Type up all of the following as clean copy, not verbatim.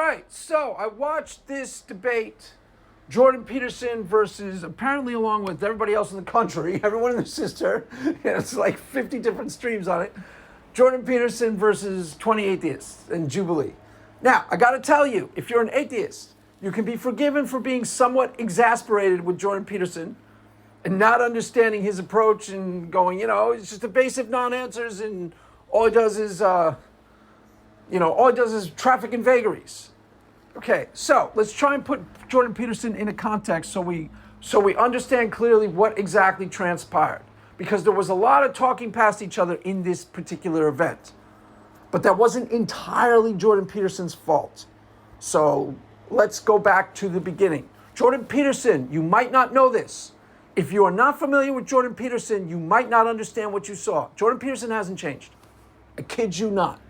right, so I watched this debate, Jordan Peterson versus, apparently along with everybody else in the country, everyone and their sister, it's like 50 different streams on it, Jordan Peterson versus 20 atheists and Jubilee. Now, I got to tell you, if you're an atheist, you can be forgiven for being somewhat exasperated with Jordan Peterson and not understanding his approach and going, it's just evasive non-answers and all he does is, traffic and vagaries. Okay, so let's try and put Jordan Peterson in a context so we understand clearly what exactly transpired. Because there was a lot of talking past each other in this particular event. But that wasn't entirely Jordan Peterson's fault. So let's go back to the beginning. Jordan Peterson, you might not know this. If you are not familiar with Jordan Peterson, you might not understand what you saw. Jordan Peterson hasn't changed. I kid you not.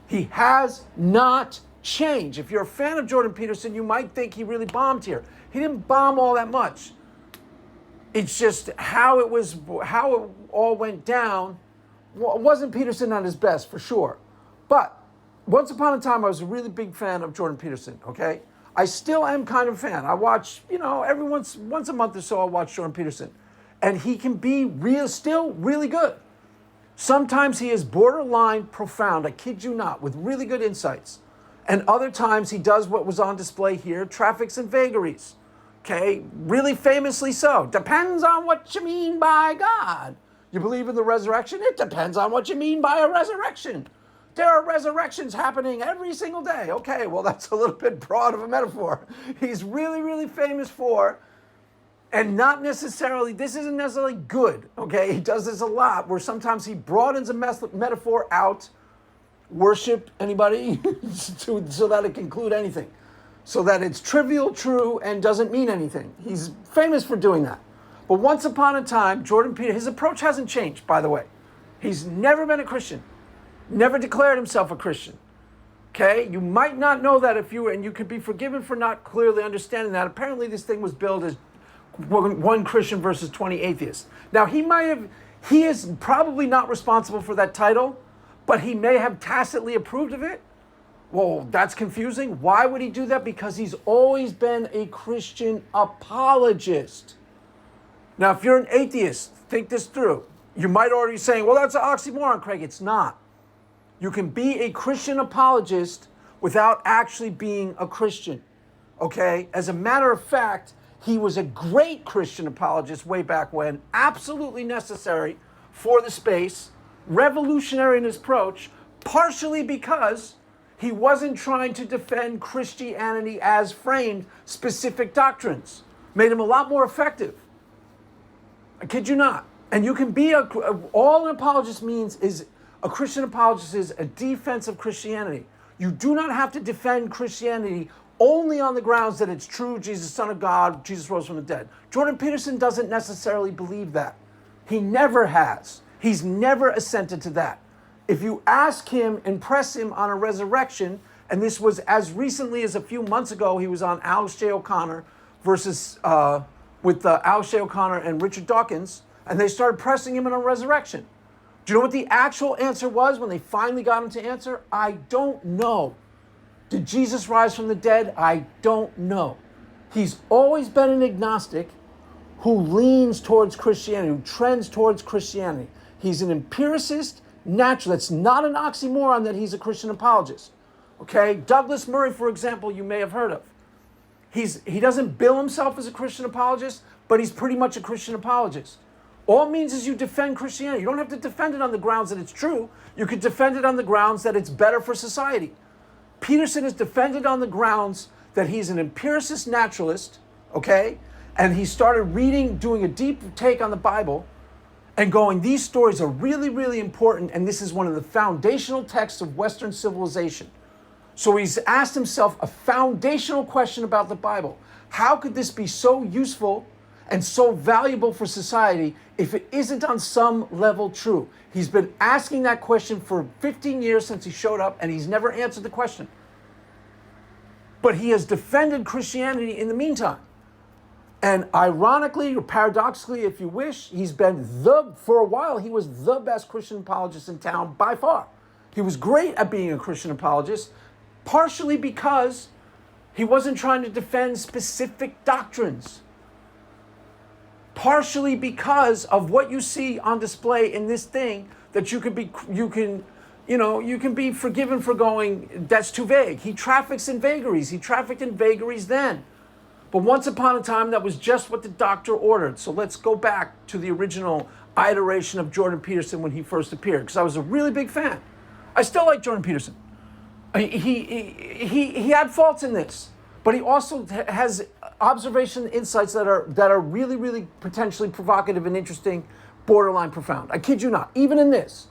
He has not changed. If you're a fan of Jordan Peterson, you might think he really bombed here. He didn't bomb all that much. It's just how it all went down. Wasn't Peterson at his best, for sure. But once upon a time, I was a really big fan of Jordan Peterson, okay? I still am kind of a fan. I watch, every once a month or so, I'll watch Jordan Peterson. And he can be still really good. Sometimes he is borderline profound, I kid you not, with really good insights. And other times he does what was on display here, traffics and vagaries. Okay, really famously so. Depends on what you mean by God. You believe in the resurrection? It depends on what you mean by a resurrection. There are resurrections happening every single day. Okay, well, that's a little bit broad of a metaphor. He's really, really famous for, and this isn't necessarily good, okay? He does this a lot, where sometimes he broadens a metaphor out, worship anybody, so that it can include anything. So that it's trivial, true, and doesn't mean anything. He's famous for doing that. But once upon a time, Jordan Peterson, his approach hasn't changed, by the way. He's never been a Christian. Never declared himself a Christian. Okay? You might not know that and you could be forgiven for not clearly understanding that. Apparently this thing was billed as one Christian versus 20 atheists. Now, he is probably not responsible for that title, but he may have tacitly approved of it. Well, that's confusing. Why would he do that? Because he's always been a Christian apologist. Now, if you're an atheist, think this through. You might already be saying, well, that's an oxymoron, Craig. It's not. You can be a Christian apologist without actually being a Christian. Okay? As a matter of fact, he was a great Christian apologist way back when, absolutely necessary for the space, revolutionary in his approach, partially because he wasn't trying to defend Christianity as framed specific doctrines. Made him a lot more effective. I kid you not. And you can be all an apologist means is, a Christian apologist is a defense of Christianity. You do not have to defend Christianity only on the grounds that it's true, Jesus, Son of God, Jesus rose from the dead. Jordan Peterson doesn't necessarily believe that. He never has. He's never assented to that. If you ask him and press him on a resurrection, and this was as recently as a few months ago, he was on Alex J. O'Connor with Alex J. O'Connor and Richard Dawkins, and they started pressing him on a resurrection. Do you know what the actual answer was when they finally got him to answer? I don't know. Did Jesus rise from the dead? I don't know. He's always been an agnostic who leans towards Christianity, who trends towards Christianity. He's an empiricist, natural. It's not an oxymoron that he's a Christian apologist. Okay? Douglas Murray, for example, you may have heard of. He doesn't bill himself as a Christian apologist, but he's pretty much a Christian apologist. All it means is you defend Christianity. You don't have to defend it on the grounds that it's true. You could defend it on the grounds that it's better for society. Peterson is defended on the grounds that he's an empiricist naturalist, okay? And he started doing a deep take on the Bible and going, these stories are really, really important, and this is one of the foundational texts of Western civilization. So he's asked himself a foundational question about the Bible. How could this be so useful and so valuable for society if it isn't on some level true? He's been asking that question for 15 years since he showed up, and he's never answered the question. But he has defended Christianity in the meantime. And ironically, or paradoxically, if you wish, for a while, he was the best Christian apologist in town by far. He was great at being a Christian apologist, partially because he wasn't trying to defend specific doctrines. Partially because of what you see on display in this thing, that you can be forgiven for going, that's too vague. He traffics in vagaries. He trafficked in vagaries then. But once upon a time, that was just what the doctor ordered. So let's go back to the original iteration of Jordan Peterson when he first appeared, because I was a really big fan. I still like Jordan Peterson. He had faults in this, but he also has observation insights that are really, really potentially provocative and interesting, borderline profound. I kid you not. Even in this,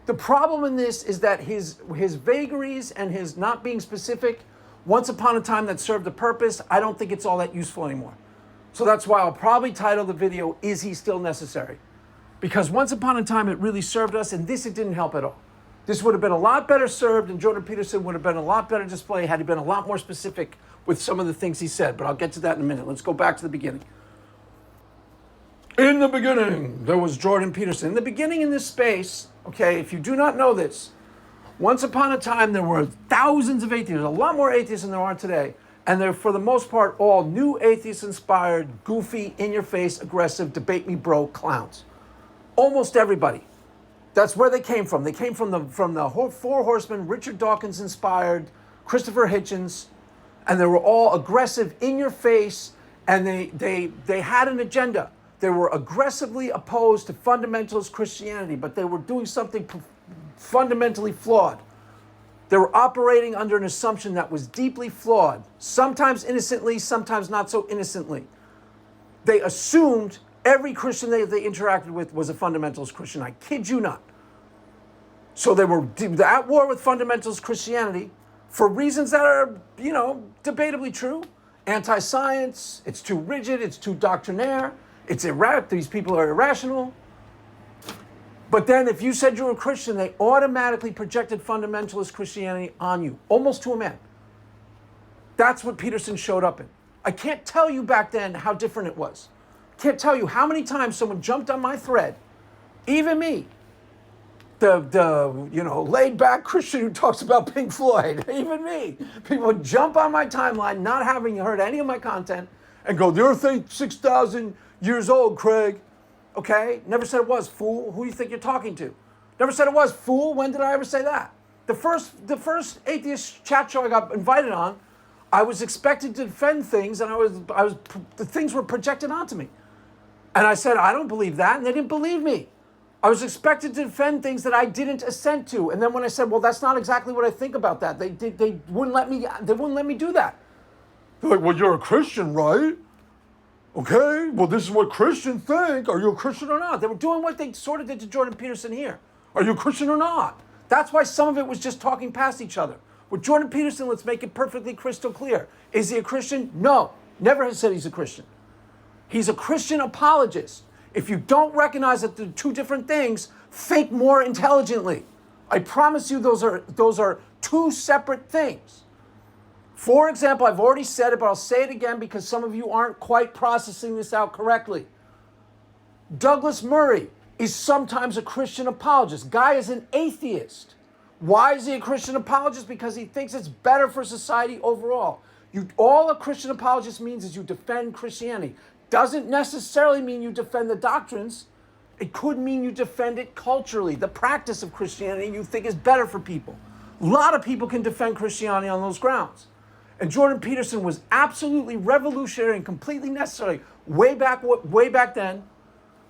the problem in this is that his vagaries and his not being specific, once upon a time that served a purpose, I don't think it's all that useful anymore. So that's why I'll probably title the video, Is He Still Necessary? Because once upon a time it really served us, and this it didn't help at all. This would have been a lot better served, and Jordan Peterson would have been a lot better display had he been a lot more specific with some of the things he said. But I'll get to that in a minute. Let's go back to the beginning. In the beginning, there was Jordan Peterson. In the beginning in this space, okay, if you do not know this, once upon a time there were thousands of atheists, a lot more atheists than there are today. And they're, for the most part, all new atheist-inspired, goofy, in-your-face, aggressive, debate me bro clowns. Almost everybody. That's where they came from. They came from the Four Horsemen, Richard Dawkins-inspired, Christopher Hitchens, and they were all aggressive, in-your-face, and they had an agenda. They were aggressively opposed to fundamentalist Christianity, but they were doing something fundamentally flawed. They were operating under an assumption that was deeply flawed, sometimes innocently, sometimes not so innocently. They assumed every Christian they interacted with was a fundamentalist Christian. I kid you not. So they were at war with fundamentalist Christianity for reasons that are, debatably true. Anti-science, it's too rigid, it's too doctrinaire, it's these people are irrational. But then if you said you were a Christian, they automatically projected fundamentalist Christianity on you, almost to a man. That's what Peterson showed up in. I can't tell you back then how different it was. Can't tell you how many times someone jumped on my thread, even me, the laid-back Christian who talks about Pink Floyd, even me. People would jump on my timeline, not having heard any of my content, and go, the earth ain't 6,000 years old, Craig. Okay? Never said it was, fool. Who do you think you're talking to? Never said it was, fool. When did I ever say that? The first atheist chat show I got invited on, I was expected to defend things, and the things were projected onto me. And I said, I don't believe that, and they didn't believe me. I was expected to defend things that I didn't assent to. And then when I said, well, that's not exactly what I think about that, they wouldn't let me do that. They're like, well, you're a Christian, right? Okay, well, this is what Christians think. Are you a Christian or not? They were doing what they sort of did to Jordan Peterson here. Are you a Christian or not? That's why some of it was just talking past each other. With Jordan Peterson, let's make it perfectly crystal clear. Is he a Christian? No, never has said he's a Christian. He's a Christian apologist. If you don't recognize that they're two different things, think more intelligently. I promise you those are two separate things. For example, I've already said it, but I'll say it again because some of you aren't quite processing this out correctly. Douglas Murray is sometimes a Christian apologist. Guy is an atheist. Why is he a Christian apologist? Because he thinks it's better for society overall. All a Christian apologist means is you defend Christianity. Doesn't necessarily mean you defend the doctrines. It could mean you defend it culturally. The practice of Christianity you think is better for people. A lot of people can defend Christianity on those grounds. And Jordan Peterson was absolutely revolutionary and completely necessary way back then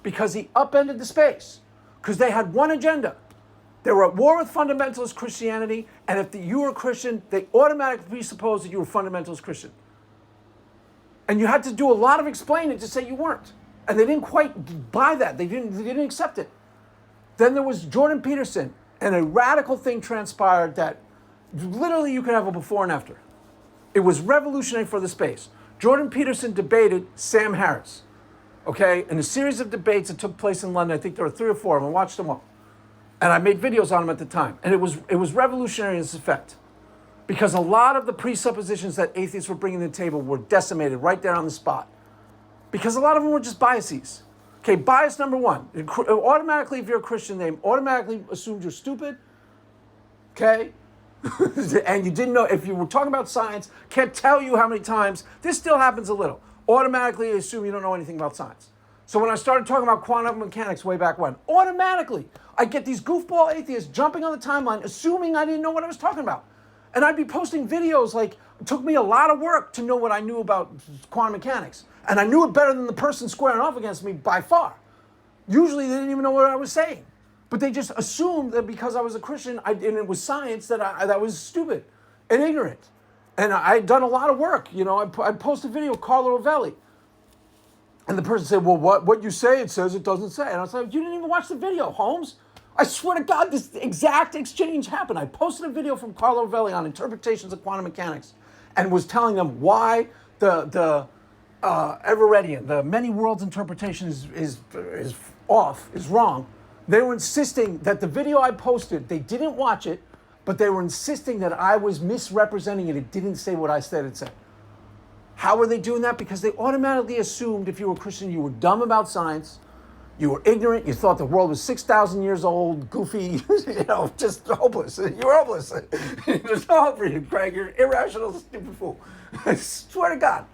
because he upended the space. Because they had one agenda. They were at war with fundamentalist Christianity, and if you were a Christian, they automatically presupposed that you were a fundamentalist Christian. And you had to do a lot of explaining to say you weren't. And they didn't quite buy that. They didn't accept it. Then there was Jordan Peterson, and a radical thing transpired that literally you could have a before and after. It was revolutionary for the space. Jordan Peterson debated Sam Harris, okay, in a series of debates that took place in London. I think there were 3 or 4 of them. I watched them all. And I made videos on them at the time. And it was revolutionary in its effect. Because a lot of the presuppositions that atheists were bringing to the table were decimated right there on the spot. Because a lot of them were just biases. Okay, bias number 1. Automatically, if you're a Christian, they automatically assumed you're stupid. Okay? And you didn't know, if you were talking about science, can't tell you how many times, this still happens a little. Automatically assume you don't know anything about science. So when I started talking about quantum mechanics way back when, automatically, I get these goofball atheists jumping on the timeline, assuming I didn't know what I was talking about. And I'd be posting videos like, it took me a lot of work to know what I knew about quantum mechanics. And I knew it better than the person squaring off against me by far. Usually they didn't even know what I was saying. But they just assumed that because I was a Christian and it was science that I was stupid and ignorant. And I'd done a lot of work. You know, I'd post a video of Carlo Rovelli. And the person said, well, what you say, it says it doesn't say. And I was like, you didn't even watch the video, Holmes. I swear to God, this exact exchange happened. I posted a video from Carlo Rovelli on interpretations of quantum mechanics and was telling them why the Everettian, the many worlds interpretation is off, is wrong. They were insisting that the video I posted, they didn't watch it, but they were insisting that I was misrepresenting it. It didn't say what I said it said. How were they doing that? Because they automatically assumed if you were a Christian, you were dumb about science, you were ignorant, you thought the world was 6,000 years old, goofy, just hopeless. You're hopeless. There's no hope for you, Craig. You're an irrational, stupid fool. I swear to God.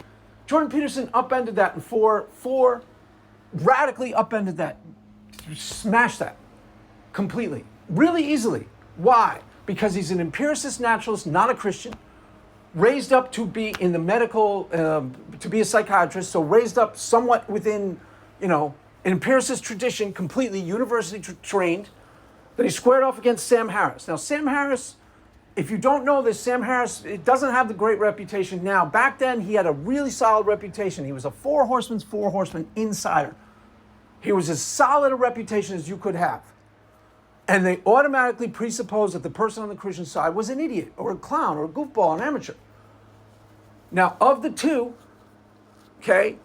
Jordan Peterson upended that in four radically upended that. Smashed that completely, really easily. Why? Because he's an empiricist naturalist, not a Christian, raised up to be in the medical, to be a psychiatrist, so raised up somewhat within, an empiricist tradition, completely university trained, that he squared off against Sam Harris. Now, Sam Harris, if you don't know this, Sam Harris, it doesn't have the great reputation now. Back then, he had a really solid reputation. He was a four horseman insider. He was as solid a reputation as you could have. And they automatically presuppose that the person on the Christian side was an idiot or a clown or a goofball, an amateur. Now, of the two, okay,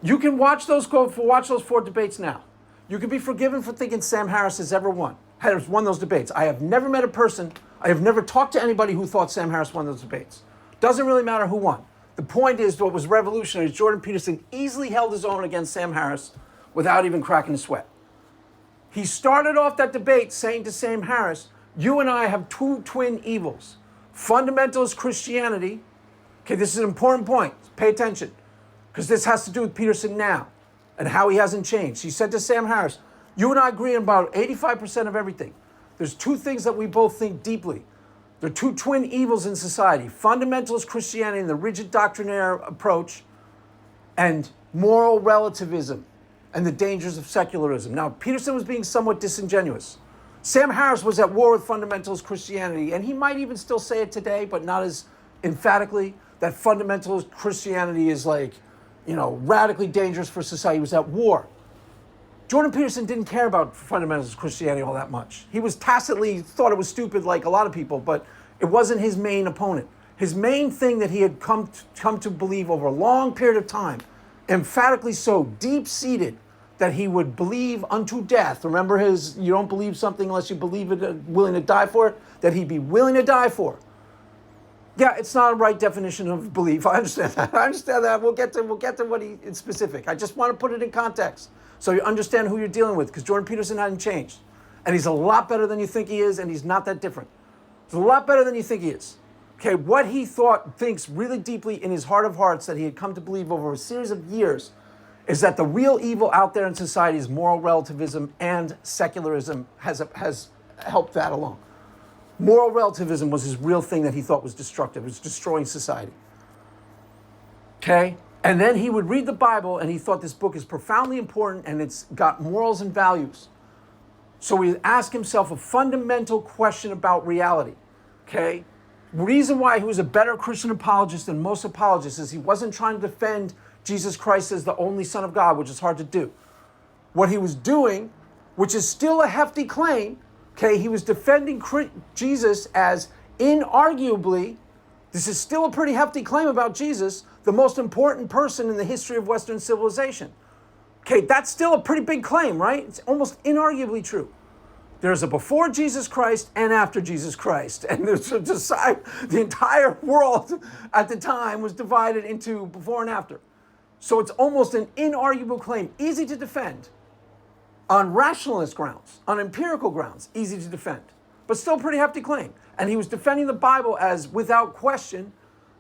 you can watch those four debates now. You can be forgiven for thinking Sam Harris has won those debates. I have never met a person, I have never talked to anybody who thought Sam Harris won those debates. Doesn't really matter who won. The point is, what was revolutionary is Jordan Peterson easily held his own against Sam Harris without even cracking a sweat. He started off that debate saying to Sam Harris, you and I have two twin evils. Fundamentalist Christianity. Okay, this is an important point. Pay attention, because this has to do with Peterson now and how he hasn't changed. He said to Sam Harris, you and I agree on about 85% of everything. There's two things that we both think deeply. There are two twin evils in society: fundamentalist Christianity and the rigid doctrinaire approach, and moral relativism and the dangers of secularism. Now, Peterson was being somewhat disingenuous. Sam Harris was at war with fundamentalist Christianity, and he might even still say it today, but not as emphatically, that fundamentalist Christianity is radically dangerous for society. He was at war. Jordan Peterson didn't care about fundamentalist Christianity all that much. He was tacitly thought it was stupid like a lot of people, but it wasn't his main opponent. His main thing that he had come to believe over a long period of time, emphatically so, deep-seated, that he would believe unto death. Remember his, you don't believe something unless you believe it, willing to die for it, that he'd be willing to die for. Yeah, it's not a right definition of belief. I understand that. We'll get to what it's specific. I just want to put it in context so you understand who you're dealing with, because Jordan Peterson hadn't changed. And he's a lot better than you think he is, and he's not that different. He's a lot better than you think he is. Okay, what he thinks really deeply in his heart of hearts that he had come to believe over a series of years is that the real evil out there in society is moral relativism, and secularism has helped that along. Moral relativism was his real thing that he thought was destructive. It was destroying society. Okay? And then he would read the Bible, and he thought this book is profoundly important, and it's got morals and values. So he would ask himself a fundamental question about reality. Okay? Reason why he was a better Christian apologist than most apologists is he wasn't trying to defend Jesus Christ as the only Son of God, which is hard to do. What he was doing, which is still a hefty claim, okay, he was defending Jesus as inarguably, this is still a pretty hefty claim about Jesus, the most important person in the history of Western civilization. Okay, that's still a pretty big claim, right? It's almost inarguably true. There's a before Jesus Christ and after Jesus Christ. And the entire world at the time was divided into before and after. So it's almost an inarguable claim, easy to defend. On rationalist grounds, on empirical grounds, easy to defend. But still a pretty hefty claim. And he was defending the Bible as, without question,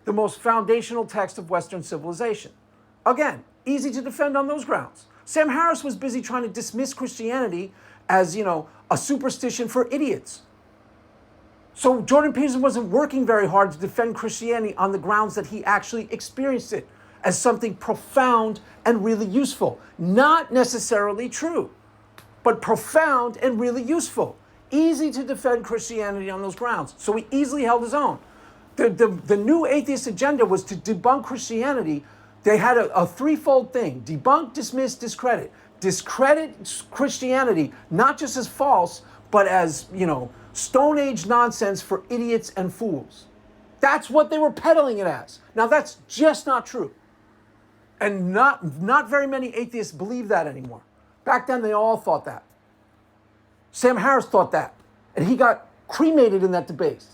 the most foundational text of Western civilization. Again, easy to defend on those grounds. Sam Harris was busy trying to dismiss Christianity as, a superstition for idiots. So Jordan Peterson wasn't working very hard to defend Christianity on the grounds that he actually experienced it as something profound and really useful. Not necessarily true, but profound and really useful. Easy to defend Christianity on those grounds. So he easily held his own. The new atheist agenda was to debunk Christianity. They had a threefold thing: debunk, dismiss, discredit. Discredit Christianity, not just as false, but as, Stone Age nonsense for idiots and fools. That's what they were peddling it as. Now, that's just not true. And not very many atheists believe that anymore. Back then, they all thought that. Sam Harris thought that. And he got cremated in that debate.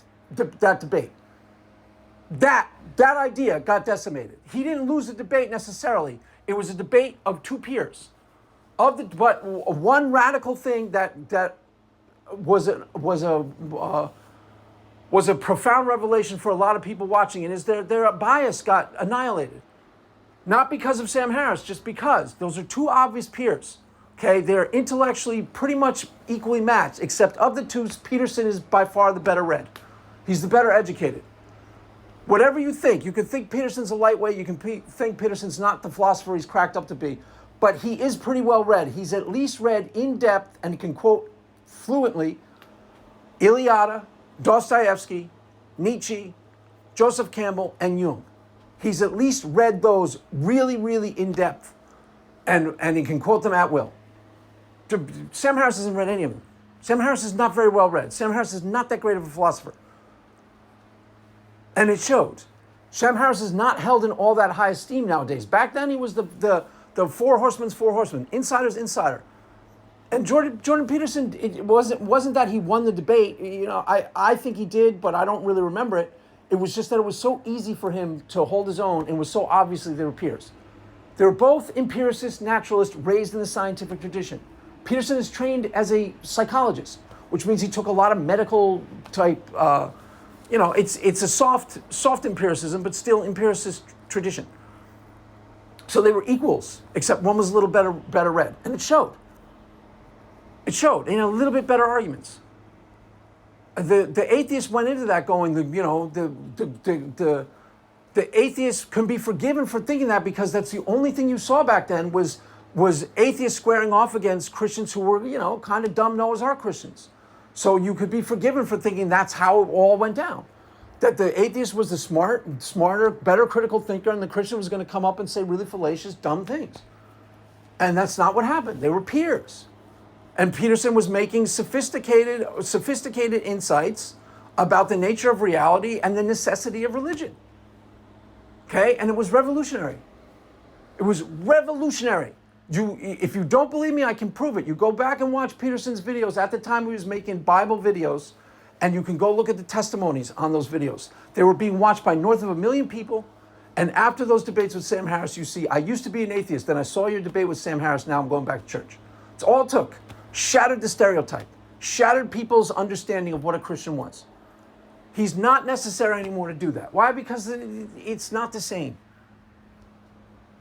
That idea got decimated. He didn't lose the debate necessarily. It was a debate of two peers. But one radical thing that was a profound revelation for a lot of people watching it is their bias got annihilated. Not because of Sam Harris, just because. Those are two obvious peers. Okay, they're intellectually pretty much equally matched, except of the two, Peterson is by far the better read. He's the better educated. Whatever you can think Peterson's a lightweight, you can think Peterson's not the philosopher he's cracked up to be, but he is pretty well read. He's at least read in depth, and he can quote fluently Iliada, Dostoevsky, Nietzsche, Joseph Campbell, and Jung. He's at least read those really, really in depth, and he can quote them at will. Sam Harris hasn't read any of them. Sam Harris is not very well read. Sam Harris is not that great of a philosopher. And it showed. Sam Harris is not held in all that high esteem nowadays. Back then, he was the four horsemen, insider's insider. And Jordan Peterson, it wasn't that he won the debate. I think he did, but I don't really remember it. It was just that it was so easy for him to hold his own, and was so obviously they were peers. They were both empiricists, naturalists, raised in the scientific tradition. Peterson is trained as a psychologist, which means he took a lot of medical type. It's a soft empiricism, but still empiricist tradition. So they were equals, except one was a little better read, and it showed. It showed in a little bit better arguments. The atheists went into that going, the atheists can be forgiven for thinking that, because that's the only thing you saw back then was atheists squaring off against Christians who were, kind of dumb Noah's Ark Christians. So you could be forgiven for thinking that's how it all went down. That the atheist was the smarter, better critical thinker, and the Christian was going to come up and say really fallacious, dumb things. And that's not what happened. They were peers. And Peterson was making sophisticated insights about the nature of reality and the necessity of religion. Okay? And it was revolutionary. It was revolutionary. If you don't believe me, I can prove it. You go back and watch Peterson's videos at the time he was making Bible videos, and you can go look at the testimonies on those videos. They were being watched by north of 1 million people. And after those debates with Sam Harris, you see, I used to be an atheist, then I saw your debate with Sam Harris, now I'm going back to church. It's all it took. Shattered the stereotype. Shattered people's understanding of what a Christian was. He's not necessary anymore to do that. Why? Because it's not the same.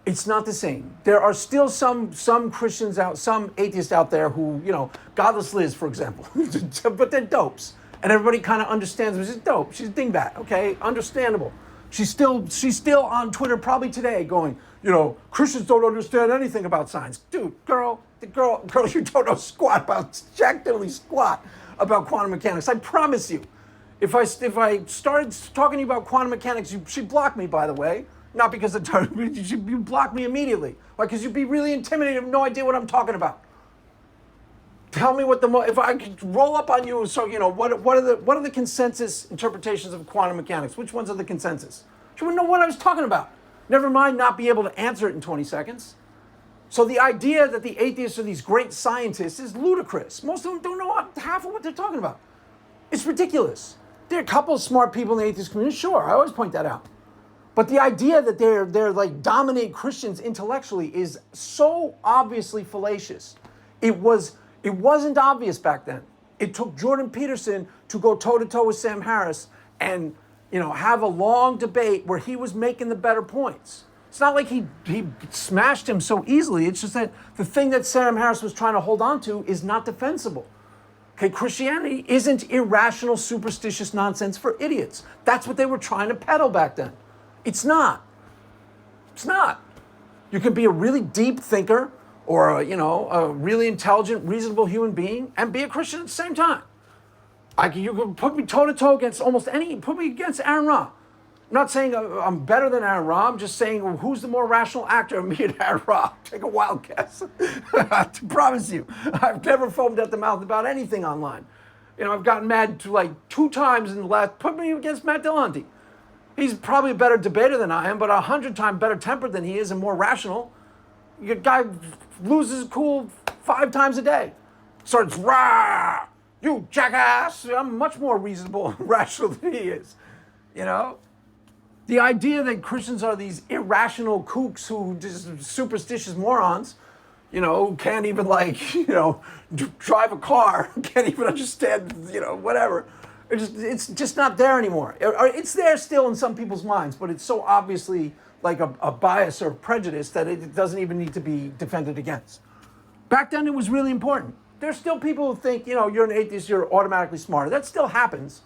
It's not the same. There are still some Christians some atheists out there who, Godless Liz, for example, but they're dopes. And everybody kind of understands, she's dope. She's a dingbat, okay? Understandable. She's still on Twitter probably today going, Christians don't understand anything about science. Dude, girl, you don't know jack diddly squat about quantum mechanics. I promise you. If I started talking to you about quantum mechanics, she'd block me, by the way. Not because you block me immediately. Why? Because you'd be really intimidated, have no idea what I'm talking about. Tell me if I could roll up on you. So what are the consensus interpretations of quantum mechanics? Which ones are the consensus? You wouldn't know what I was talking about. Never mind not be able to answer it in 20 seconds. So the idea that the atheists are these great scientists is ludicrous. Most of them don't know half of what they're talking about. It's ridiculous. There are a couple of smart people in the atheist community. Sure, I always point that out. But the idea that they're like dominate Christians intellectually is so obviously fallacious. It wasn't obvious back then. It took Jordan Peterson to go toe-to-toe with Sam Harris and, have a long debate where he was making the better points. It's not like he smashed him so easily. It's just that the thing that Sam Harris was trying to hold on to is not defensible. Okay, Christianity isn't irrational, superstitious nonsense for idiots. That's what they were trying to peddle back then. It's not. It's not. You can be a really deep thinker or, a really intelligent, reasonable human being and be a Christian at the same time. You can put me toe-to-toe against put me against Aaron Ra. I'm not saying I'm better than Aaron Ra. I'm just saying who's the more rational actor, me and Aaron Ra? Take a wild guess. I promise you, I've never foamed at the mouth about anything online. I've gotten mad like 2 times in the last. Put me against Matt Dillahunty. He's probably a better debater than I am, but 100 times better tempered than he is and more rational. Your guy loses cool 5 times a day. Starts rah, you jackass. I'm much more reasonable and rational than he is. The idea that Christians are these irrational kooks who just superstitious morons, can't even drive a car, can't even understand, whatever. It's just not there anymore. It's there still in some people's minds, but it's so obviously like a bias or prejudice that it doesn't even need to be defended against. Back then it was really important. There's still people who think, you're an atheist, you're automatically smarter. That still happens.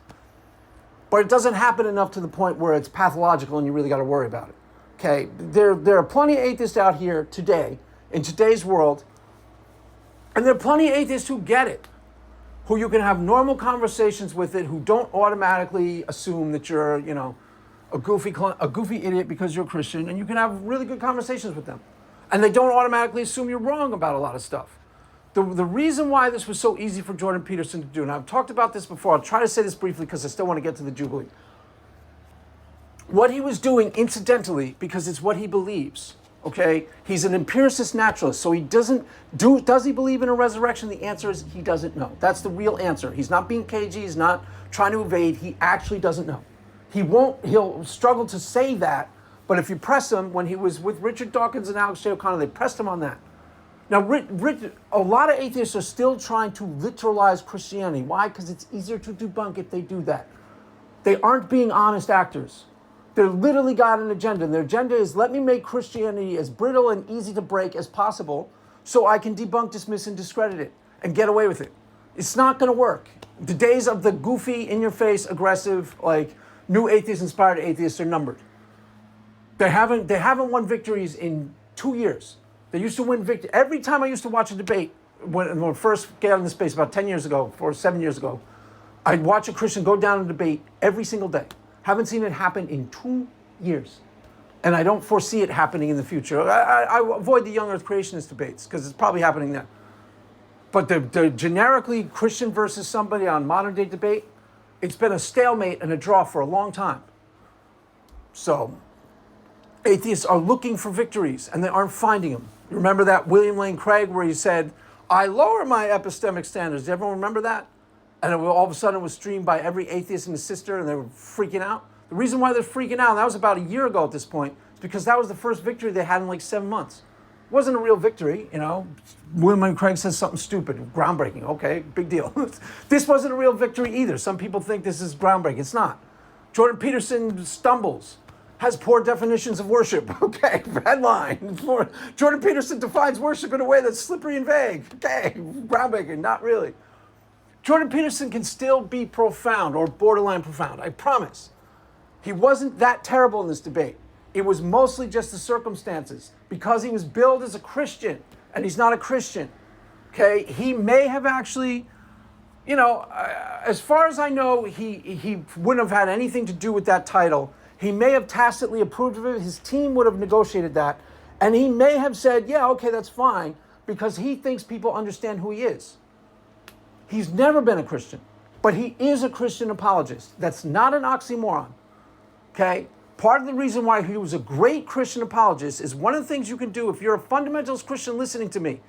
But it doesn't happen enough to the point where it's pathological and you really got to worry about it. Okay? There are plenty of atheists out here today, in today's world, and there are plenty of atheists who get it, who you can have normal conversations with it, who don't automatically assume that you're, a goofy idiot because you're a Christian, and you can have really good conversations with them. And they don't automatically assume you're wrong about a lot of stuff. The reason why this was so easy for Jordan Peterson to do, and I've talked about this before, I'll try to say this briefly because I still want to get to the Jubilee. What he was doing incidentally, because it's what he believes, okay? He's an empiricist naturalist, so does he believe in a resurrection? The answer is he doesn't know. That's the real answer. He's not being cagey, he's not trying to evade, he actually doesn't know. He'll struggle to say that, but if you press him, when he was with Richard Dawkins and Alex J. O'Connor, they pressed him on that. Now, a lot of atheists are still trying to literalize Christianity. Why? Because it's easier to debunk if they do that. They aren't being honest actors. They're literally got an agenda, and their agenda is let me make Christianity as brittle and easy to break as possible so I can debunk, dismiss, and discredit it and get away with it. It's not going to work. The days of the goofy, in-your-face, aggressive, new atheist-inspired atheists are numbered. They haven't won victories in 2 years. They used to win victory. Every time I used to watch a debate, when I first got in the space about 10 years ago, or 7 years ago, I'd watch a Christian go down a debate every single day. Haven't seen it happen in 2 years. And I don't foresee it happening in the future. I avoid the young earth creationist debates because it's probably happening there. But the generically Christian versus somebody on modern day debate, it's been a stalemate and a draw for a long time. So atheists are looking for victories and they aren't finding them. You remember that William Lane Craig where he said, I lower my epistemic standards. Does everyone remember that? And all of a sudden it was streamed by every atheist and his sister and they were freaking out. The reason why they're freaking out, and that was about a year ago at this point, is because that was the first victory they had in like 7 months. It wasn't a real victory, William Lane Craig says something stupid, groundbreaking, okay, big deal. This wasn't a real victory either. Some people think this is groundbreaking. It's not. Jordan Peterson stumbles. Has poor definitions of worship. Okay, headline. Jordan Peterson defines worship in a way that's slippery and vague. Okay, groundbreaking, not really. Jordan Peterson can still be profound or borderline profound, I promise. He wasn't that terrible in this debate. It was mostly just the circumstances. Because he was billed as a Christian, and he's not a Christian. Okay, he may have actually, as far as I know, he wouldn't have had anything to do with that title. He may have tacitly approved of it. His team would have negotiated that. And he may have said, yeah, okay, that's fine, because he thinks people understand who he is. He's never been a Christian, but he is a Christian apologist. That's not an oxymoron, okay? Part of the reason why he was a great Christian apologist is one of the things you can do if you're a fundamentalist Christian listening to me.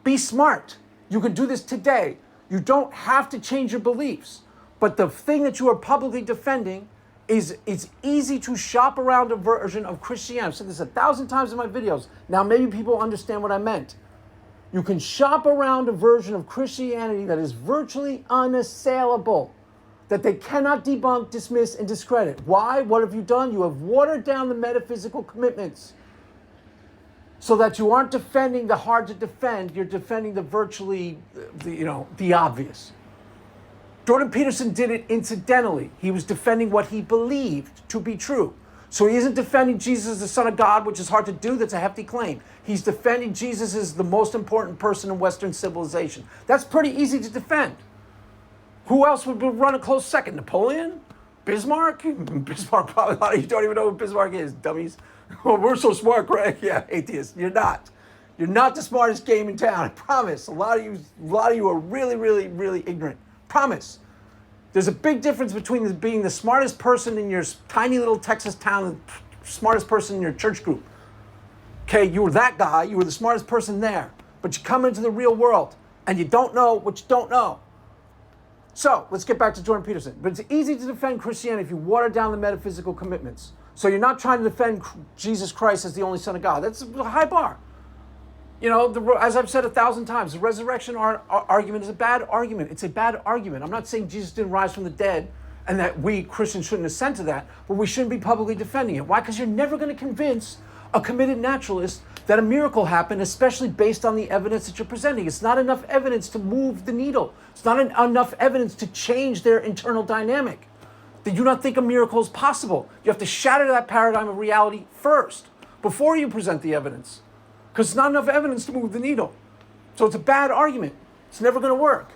Be smart. You can do this today. You don't have to change your beliefs. But the thing that you are publicly defending is it's easy to shop around a version of Christianity. I've said this 1,000 times in my videos. Now maybe people understand what I meant. You can shop around a version of Christianity that is virtually unassailable, that they cannot debunk, dismiss, and discredit. Why? What have you done? You have watered down the metaphysical commitments so that you aren't defending the hard to defend, you're defending the virtually, the obvious. Jordan Peterson did it incidentally. He was defending what he believed to be true. So he isn't defending Jesus as the Son of God, which is hard to do. That's a hefty claim. He's defending Jesus as the most important person in Western civilization. That's pretty easy to defend. Who else would run a close second? Napoleon? Bismarck? Bismarck, probably a lot of you don't even know who Bismarck is, dummies. Oh, we're so smart, Greg. Yeah, atheists. You're not. You're not the smartest game in town. I promise. A lot of you are really, really, really ignorant. Promise. There's a big difference between being the smartest person in your tiny little Texas town and the smartest person in your church group. Okay, you were that guy. You were the smartest person there. But you come into the real world and you don't know what you don't know. So let's get back to Jordan Peterson. But it's easy to defend Christianity if you water down the metaphysical commitments. So you're not trying to defend Jesus Christ as the only Son of God. That's a high bar. As I've said 1,000 times, the resurrection argument is a bad argument. It's a bad argument. I'm not saying Jesus didn't rise from the dead and that we Christians shouldn't assent to that, but we shouldn't be publicly defending it. Why? Because you're never going to convince a committed naturalist that a miracle happened, especially based on the evidence that you're presenting. It's not enough evidence to move the needle. It's not enough evidence to change their internal dynamic. They do not think a miracle is possible. You have to shatter that paradigm of reality first, before you present the evidence. Because it's not enough evidence to move the needle. So it's a bad argument. It's never going to work.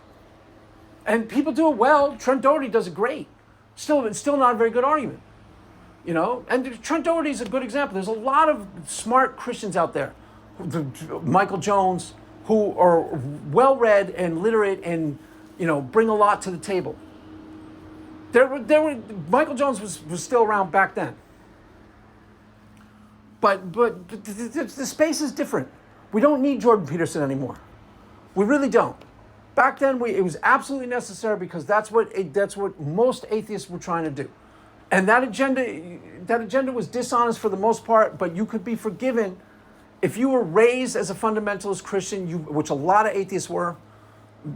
And people do it well. Trent Doherty does it great. It's still not a very good argument. And Trent Doherty is a good example. There's a lot of smart Christians out there, Michael Jones, who are well-read and literate and, bring a lot to the table. Michael Jones was still around back then. But the space is different. We don't need Jordan Peterson anymore. We really don't. Back then, it was absolutely necessary because that's what most atheists were trying to do. And that agenda was dishonest for the most part, but you could be forgiven if you were raised as a fundamentalist Christian, which a lot of atheists were.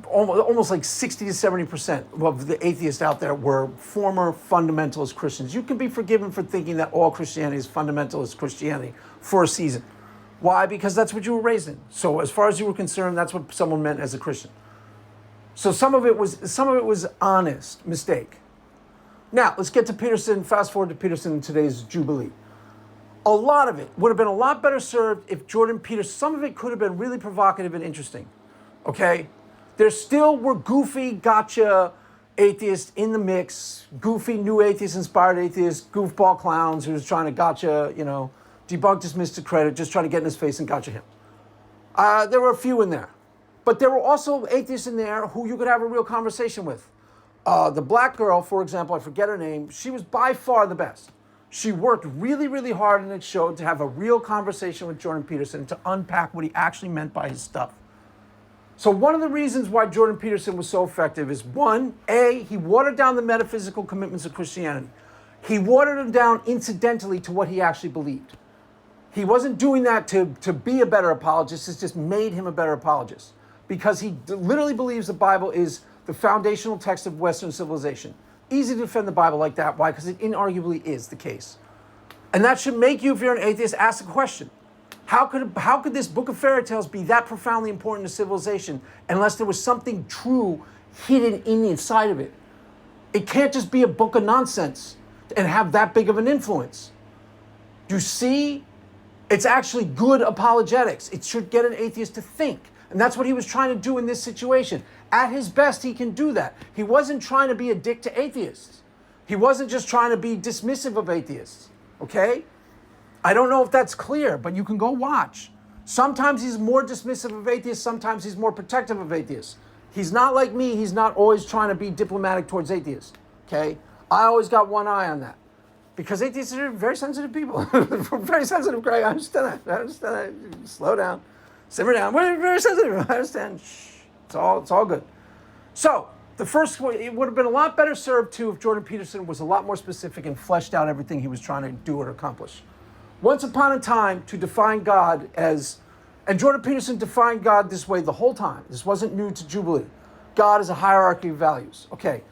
Almost like 60 to 70% of the atheists out there were former fundamentalist Christians. You can be forgiven for thinking that all Christianity is fundamentalist Christianity for a season. Why? Because that's what you were raised in. So as far as you were concerned, that's what someone meant as a Christian. So some of it was honest mistake. Now, let's get to Peterson, fast forward to Peterson in today's Jubilee. A lot of it would have been a lot better served if Jordan Peterson, some of it could have been really provocative and interesting, okay? There still were goofy gotcha atheists in the mix, goofy new atheists, inspired atheists, goofball clowns who was trying to gotcha, debunk, dismiss, discredit, just trying to get in his face and gotcha him. There were a few in there. But there were also atheists in there who you could have a real conversation with. The black girl, for example, I forget her name, she was by far the best. She worked really, really hard, and it showed, to have a real conversation with Jordan Peterson to unpack what he actually meant by his stuff. So one of the reasons why Jordan Peterson was so effective is, one, he watered down the metaphysical commitments of Christianity. He watered them down incidentally to what he actually believed. He wasn't doing that to be a better apologist. It just made him a better apologist because he literally believes the Bible is the foundational text of Western civilization. Easy to defend the Bible like that. Why? Because it inarguably is the case. And that should make you, if you're an atheist, ask the question. How could this book of fairy tales be that profoundly important to civilization unless there was something true hidden inside of it? It can't just be a book of nonsense and have that big of an influence. You see? It's actually good apologetics. It should get an atheist to think. And that's what he was trying to do in this situation. At his best, he can do that. He wasn't trying to be a dick to atheists. He wasn't just trying to be dismissive of atheists. Okay? I don't know if that's clear, but you can go watch. Sometimes he's more dismissive of atheists. Sometimes he's more protective of atheists. He's not like me. He's not always trying to be diplomatic towards atheists. Okay? I always got one eye on that. Because atheists are very sensitive people. Very sensitive, Greg. I understand that. Slow down. Simmer down. We're very sensitive. I understand. Shh. It's all good. So, it would have been a lot better served too if Jordan Peterson was a lot more specific and fleshed out everything he was trying to do or accomplish. Once upon a time, to define God as And Jordan Peterson defined God this way the whole time. This wasn't new to Jubilee. God is a hierarchy of values. Okay,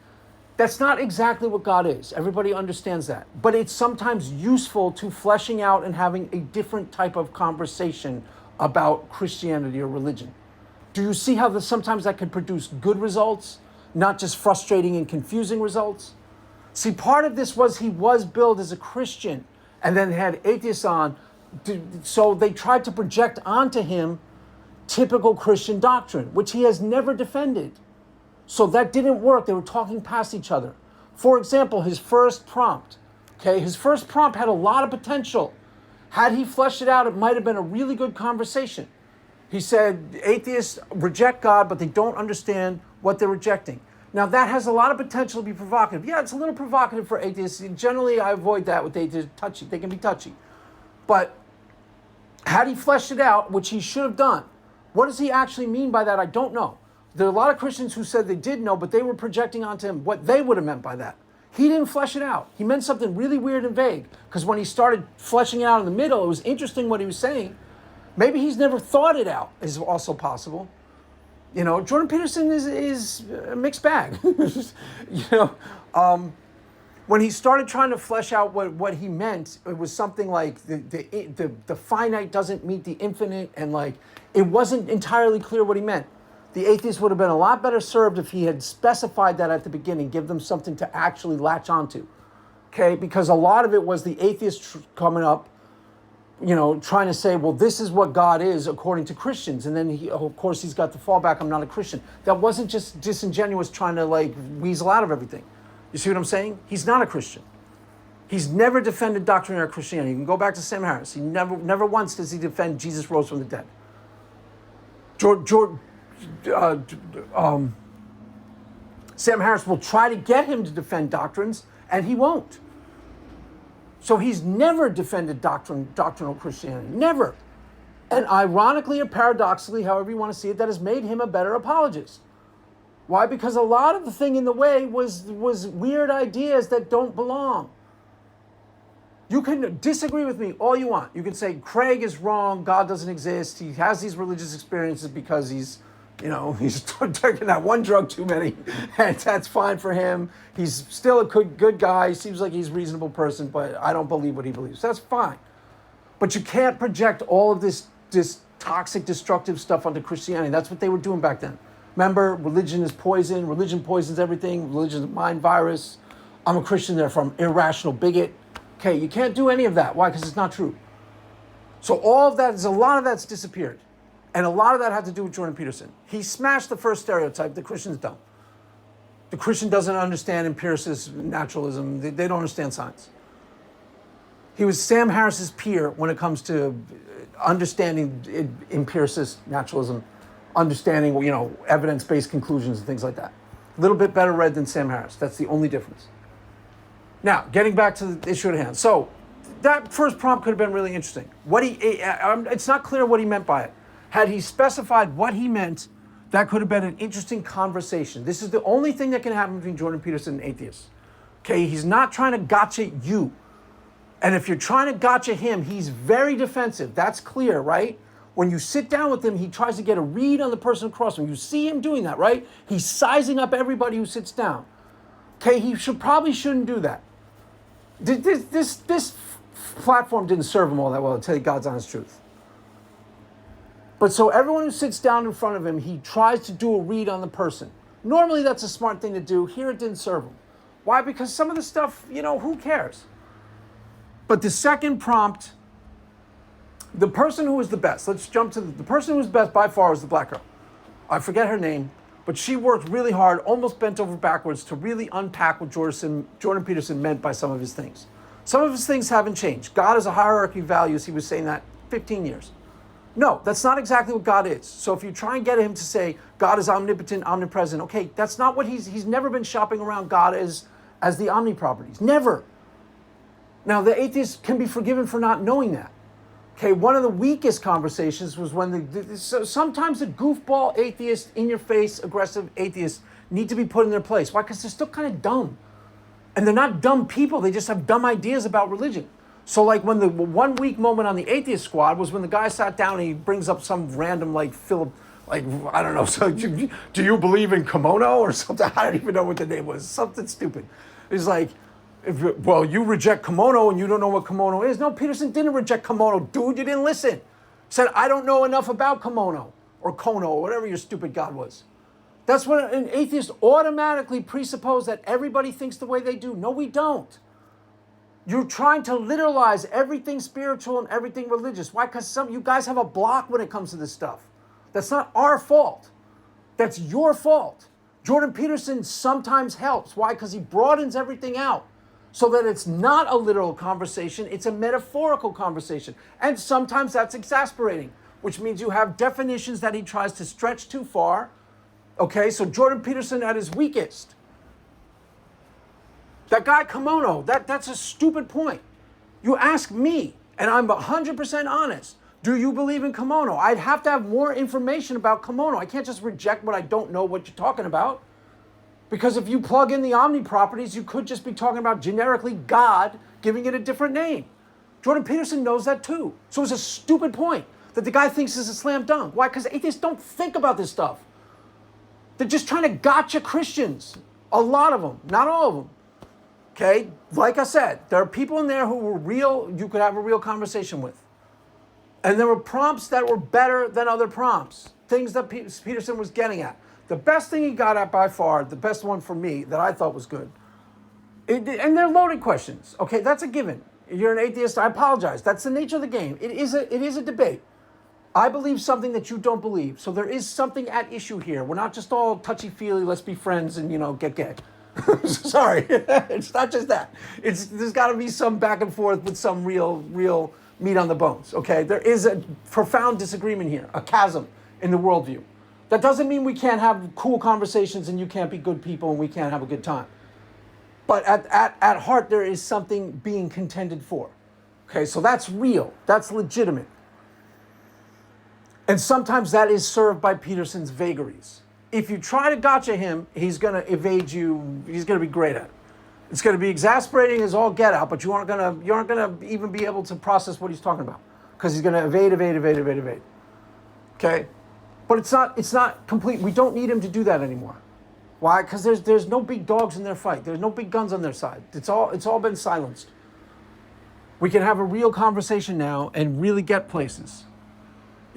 that's not exactly what God is. Everybody understands that. But it's sometimes useful to fleshing out and having a different type of conversation about Christianity or religion. Do you see how sometimes that could produce good results, not just frustrating and confusing results? See, part of this was he was billed as a Christian and then had atheists on. So they tried to project onto him typical Christian doctrine, which he has never defended. So that didn't work. They were talking past each other. For example, his first prompt. Okay, his first prompt had a lot of potential. Had he fleshed it out, it might have been a really good conversation. He said, atheists reject God, but they don't understand what they're rejecting. Now, that has a lot of potential to be provocative. Yeah, it's a little provocative for atheists. Generally, I avoid that with atheists. Touchy. They can be touchy. But had he fleshed it out, which he should have done, what does he actually mean by that? I don't know. There are a lot of Christians who said they did know, but they were projecting onto him what they would have meant by that. He didn't flesh it out. He meant something really weird and vague, because when he started fleshing it out in the middle, it was interesting what he was saying. Maybe he's never thought it out, is also possible. You know, Jordan Peterson is a mixed bag. When he started trying to flesh out what he meant, it was something like the finite doesn't meet the infinite, and like it wasn't entirely clear what he meant. The atheists would have been a lot better served if he had specified that at the beginning, give them something to actually latch onto. Okay, because a lot of it was the atheists coming up, trying to say, well, this is what God is according to Christians. And then, of course, he's got the fallback, I'm not a Christian. That wasn't just disingenuous trying to, weasel out of everything. You see what I'm saying? He's not a Christian. He's never defended doctrinary Christianity. You can go back to Sam Harris. He never once does he defend Jesus rose from the dead. Sam Harris will try to get him to defend doctrines, and he won't. So he's never defended doctrinal Christianity. Never. And ironically or paradoxically, however you want to see it, that has made him a better apologist. Why? Because a lot of the thing in the way was weird ideas that don't belong. You can disagree with me all you want. You can say Craig is wrong, God doesn't exist, he has these religious experiences because he's taking that one drug too many, and that's fine for him. He's still a good guy. He seems like he's a reasonable person, but I don't believe what he believes. That's fine. But you can't project all of this toxic, destructive stuff onto Christianity. That's what they were doing back then. Remember, religion is poison. Religion poisons everything. Religion is a mind virus. I'm a Christian, therefore I'm an irrational bigot. Okay, you can't do any of that. Why? Because it's not true. So all of that, a lot of that's disappeared. And a lot of that had to do with Jordan Peterson. He smashed the first stereotype, the Christian's dumb. The Christian doesn't understand empiricist naturalism. They don't understand science. He was Sam Harris's peer when it comes to understanding empiricist naturalism, understanding, evidence-based conclusions and things like that. A little bit better read than Sam Harris. That's the only difference. Now, getting back to the issue at hand. So that first prompt could have been really interesting. It's not clear what he meant by it. Had he specified what he meant, that could have been an interesting conversation. This is the only thing that can happen between Jordan Peterson and atheists. Okay, he's not trying to gotcha you. And if you're trying to gotcha him, he's very defensive. That's clear, right? When you sit down with him, he tries to get a read on the person across from him. You see him doing that, right? He's sizing up everybody who sits down. Okay, he probably shouldn't do that. This platform didn't serve him all that well, to tell you God's honest truth. But so everyone who sits down in front of him, he tries to do a read on the person. Normally that's a smart thing to do. Here it didn't serve him. Why? Because some of the stuff, who cares? But the second prompt, the person who was the best, let's jump to the person who was best by far was the black girl. I forget her name, but she worked really hard, almost bent over backwards to really unpack what Jordan Peterson meant by some of his things. Some of his things haven't changed. God is a hierarchy of values. He was saying that 15 years. No, that's not exactly what God is. So if you try and get him to say God is omnipotent, omnipresent, okay, that's not what he's never been shopping around God as the omniproperties. Never. Now, the atheists can be forgiven for not knowing that. Okay, one of the weakest conversations was when sometimes the goofball atheist, in-your-face, aggressive atheists need to be put in their place. Why? Because they're still kind of dumb. And they're not dumb people. They just have dumb ideas about religion. So like when the 1 weak moment on the Atheist Squad was when the guy sat down and he brings up some random like Philip, like, I don't know, so do you believe in kimono or something? I don't even know what the name was. Something stupid. He's like, well, you reject kimono and you don't know what kimono is. No, Peterson didn't reject kimono. Dude, you didn't listen. He said, I don't know enough about kimono or kono or whatever your stupid God was. That's what an atheist automatically presupposes, that everybody thinks the way they do. No, we don't. You're trying to literalize everything spiritual and everything religious. Why? Because some you guys have a block when it comes to this stuff. That's not our fault. That's your fault. Jordan Peterson sometimes helps. Why? Because he broadens everything out so that it's not a literal conversation, it's a metaphorical conversation. And sometimes that's exasperating, which means you have definitions that he tries to stretch too far. Okay, so Jordan Peterson at his weakest. That guy kimono, that's a stupid point. You ask me, and I'm 100% honest, do you believe in kimono? I'd have to have more information about kimono. I can't just reject what I don't know what you're talking about. Because if you plug in the omni properties, you could just be talking about generically God, giving it a different name. Jordan Peterson knows that too. So it's a stupid point that the guy thinks is a slam dunk. Why? Because atheists don't think about this stuff. They're just trying to gotcha Christians. A lot of them, not all of them. Okay, like I said, there are people in there who were real, you could have a real conversation with. And there were prompts that were better than other prompts, things that Peterson was getting at. The best thing he got at by far, the best one for me that I thought was good, and they're loaded questions. Okay, that's a given. You're an atheist, I apologize. That's the nature of the game. It is a debate. I believe something that you don't believe. So there is something at issue here. We're not just all touchy-feely, let's be friends and, get gay. Sorry, it's not just that. There's got to be some back and forth with some real meat on the bones, okay? There is a profound disagreement here, a chasm in the worldview. That doesn't mean we can't have cool conversations and you can't be good people and we can't have a good time. But at heart, there is something being contended for, okay? So that's real, that's legitimate. And sometimes that is served by Peterson's vagaries. If you try to gotcha him, he's going to evade you. He's going to be great at it. It's going to be exasperating as all get out, but you aren't going to even be able to process what he's talking about because he's going to evade. Okay? But it's not complete. We don't need him to do that anymore. Why? Because there's no big dogs in their fight. There's no big guns on their side. It's all been silenced. We can have a real conversation now and really get places.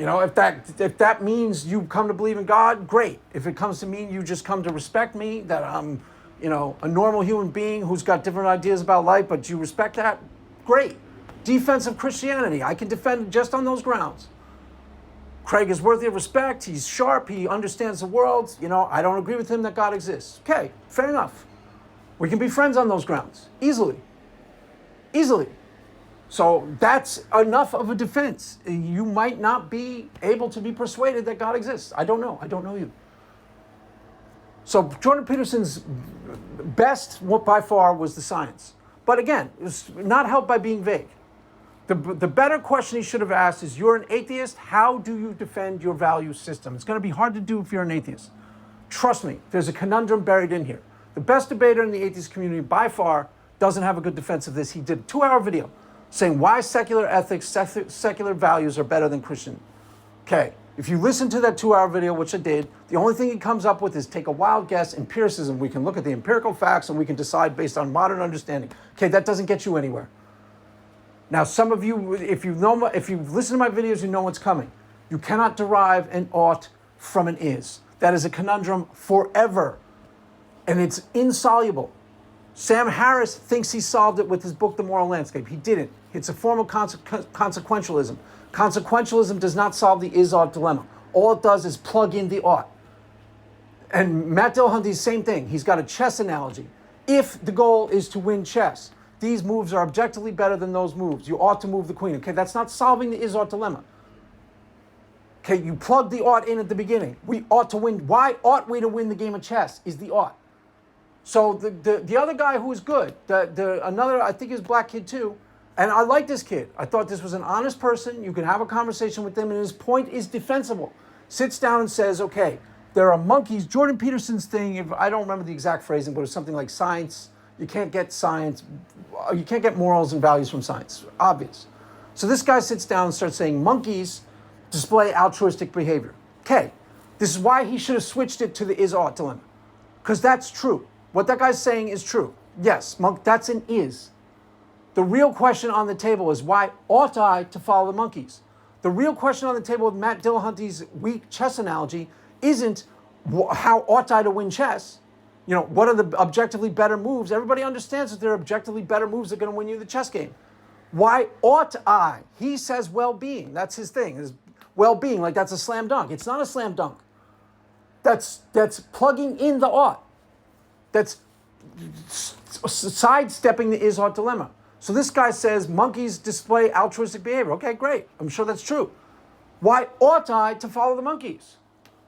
If that means you come to believe in God, great. If it comes to mean you just come to respect me, that I'm, a normal human being who's got different ideas about life, but you respect that, great. Defense of Christianity, I can defend it just on those grounds. Craig is worthy of respect. He's sharp. He understands the world. I don't agree with him that God exists. Okay, fair enough. We can be friends on those grounds, easily. So that's enough of a defense. You might not be able to be persuaded that God exists. I don't know. I don't know you. So Jordan Peterson's best by far was the science. But again, it was not helped by being vague. The better question he should have asked is, you're an atheist, how do you defend your value system? It's going to be hard to do if you're an atheist. Trust me, there's a conundrum buried in here. The best debater in the atheist community by far doesn't have a good defense of this. He did a 2-hour video saying why secular ethics, secular values are better than Christian. Okay, if you listen to that 2-hour video, which I did, the only thing he comes up with is take a wild guess, empiricism. We can look at the empirical facts and we can decide based on modern understanding. Okay, that doesn't get you anywhere. Now, some of you, if you listen to my videos, you know what's coming. You cannot derive an ought from an is. That is a conundrum forever, and it's insoluble. Sam Harris thinks he solved it with his book, The Moral Landscape. He didn't. It's a form of consequentialism. Consequentialism does not solve the is-ought dilemma. All it does is plug in the ought. And Matt Dillahunty's same thing. He's got a chess analogy. If the goal is to win chess, these moves are objectively better than those moves. You ought to move the queen. Okay, that's not solving the is-ought dilemma. Okay, you plug the ought in at the beginning. We ought to win. Why ought we to win the game of chess is the ought. So the other guy who was good, another, I think he was a black kid too, and I like this kid. I thought this was an honest person. You can have a conversation with him, and his point is defensible. Sits down and says, okay, there are monkeys. Jordan Peterson's thing, if I don't remember the exact phrasing, but it was something like science, You can't get science, you can't get morals and values from science. Obvious. So this guy sits down and starts saying monkeys display altruistic behavior. Okay, this is why he should have switched it to the is-ought dilemma. Because that's true. What that guy's saying is true. Yes, that's an is. The real question on the table is, why ought I to follow the monkeys? The real question on the table with Matt Dillahunty's weak chess analogy isn't how ought I to win chess. You know, what are the objectively better moves? Everybody understands that there are objectively better moves that are going to win you the chess game. Why ought I? He says well-being. That's his thing. His well-being, like that's a slam dunk. It's not a slam dunk. That's plugging in the ought. That's sidestepping the is-ought dilemma. So this guy says monkeys display altruistic behavior. Okay, great. I'm sure that's true. Why ought I to follow the monkeys?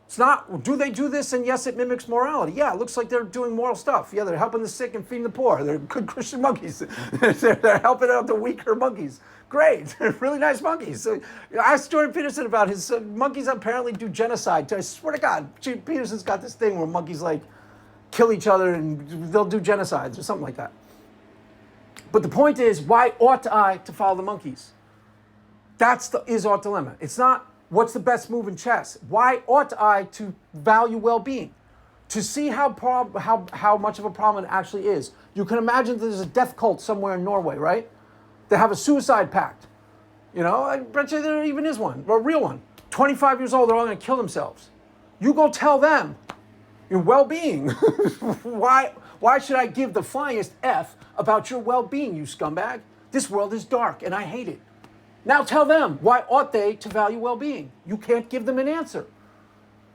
It's not, do they do this and yes, it mimics morality? Yeah, it looks like they're doing moral stuff. Yeah, they're helping the sick and feeding the poor. They're good Christian monkeys. They're helping out the weaker monkeys. Great, they're really nice monkeys. So I asked Jordan Peterson about his monkeys apparently do genocide. I swear to God, Peterson's got this thing where monkeys like kill each other and they'll do genocides or something like that. But the point is, why ought I to follow the monkeys? That's the is-ought dilemma. It's not what's the best move in chess. Why ought I to value well-being? To see how much of a problem it actually is. You can imagine there's a death cult somewhere in Norway, right? They have a suicide pact. You know, I bet you there even is one, a real one. 25 years old, they're all going to kill themselves. You go tell them your well-being. Why should I give the flyest F about your well-being, you scumbag? This world is dark and I hate it. Now tell them, why ought they to value well-being? You can't give them an answer.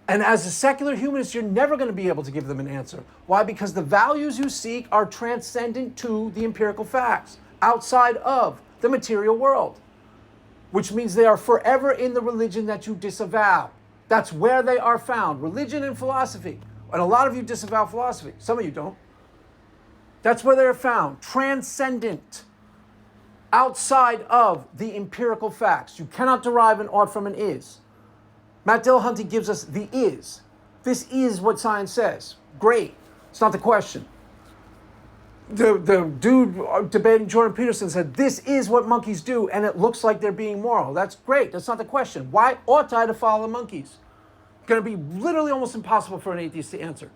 And as a secular humanist, you're never going to be able to give them an answer. Why? Because the values you seek are transcendent to the empirical facts, outside of the material world, which means they are forever in the religion that you disavow. That's where they are found, religion and philosophy. And a lot of you disavow philosophy. Some of you don't. That's where they're found, transcendent, outside of the empirical facts. You cannot derive an ought from an is. Matt Dillahunty gives us the is. This is what science says. Great. It's not the question. The dude debating Jordan Peterson said, this is what monkeys do, and it looks like they're being moral. That's great. That's not the question. Why ought I to follow the monkeys? It's going to be literally almost impossible for an atheist to answer.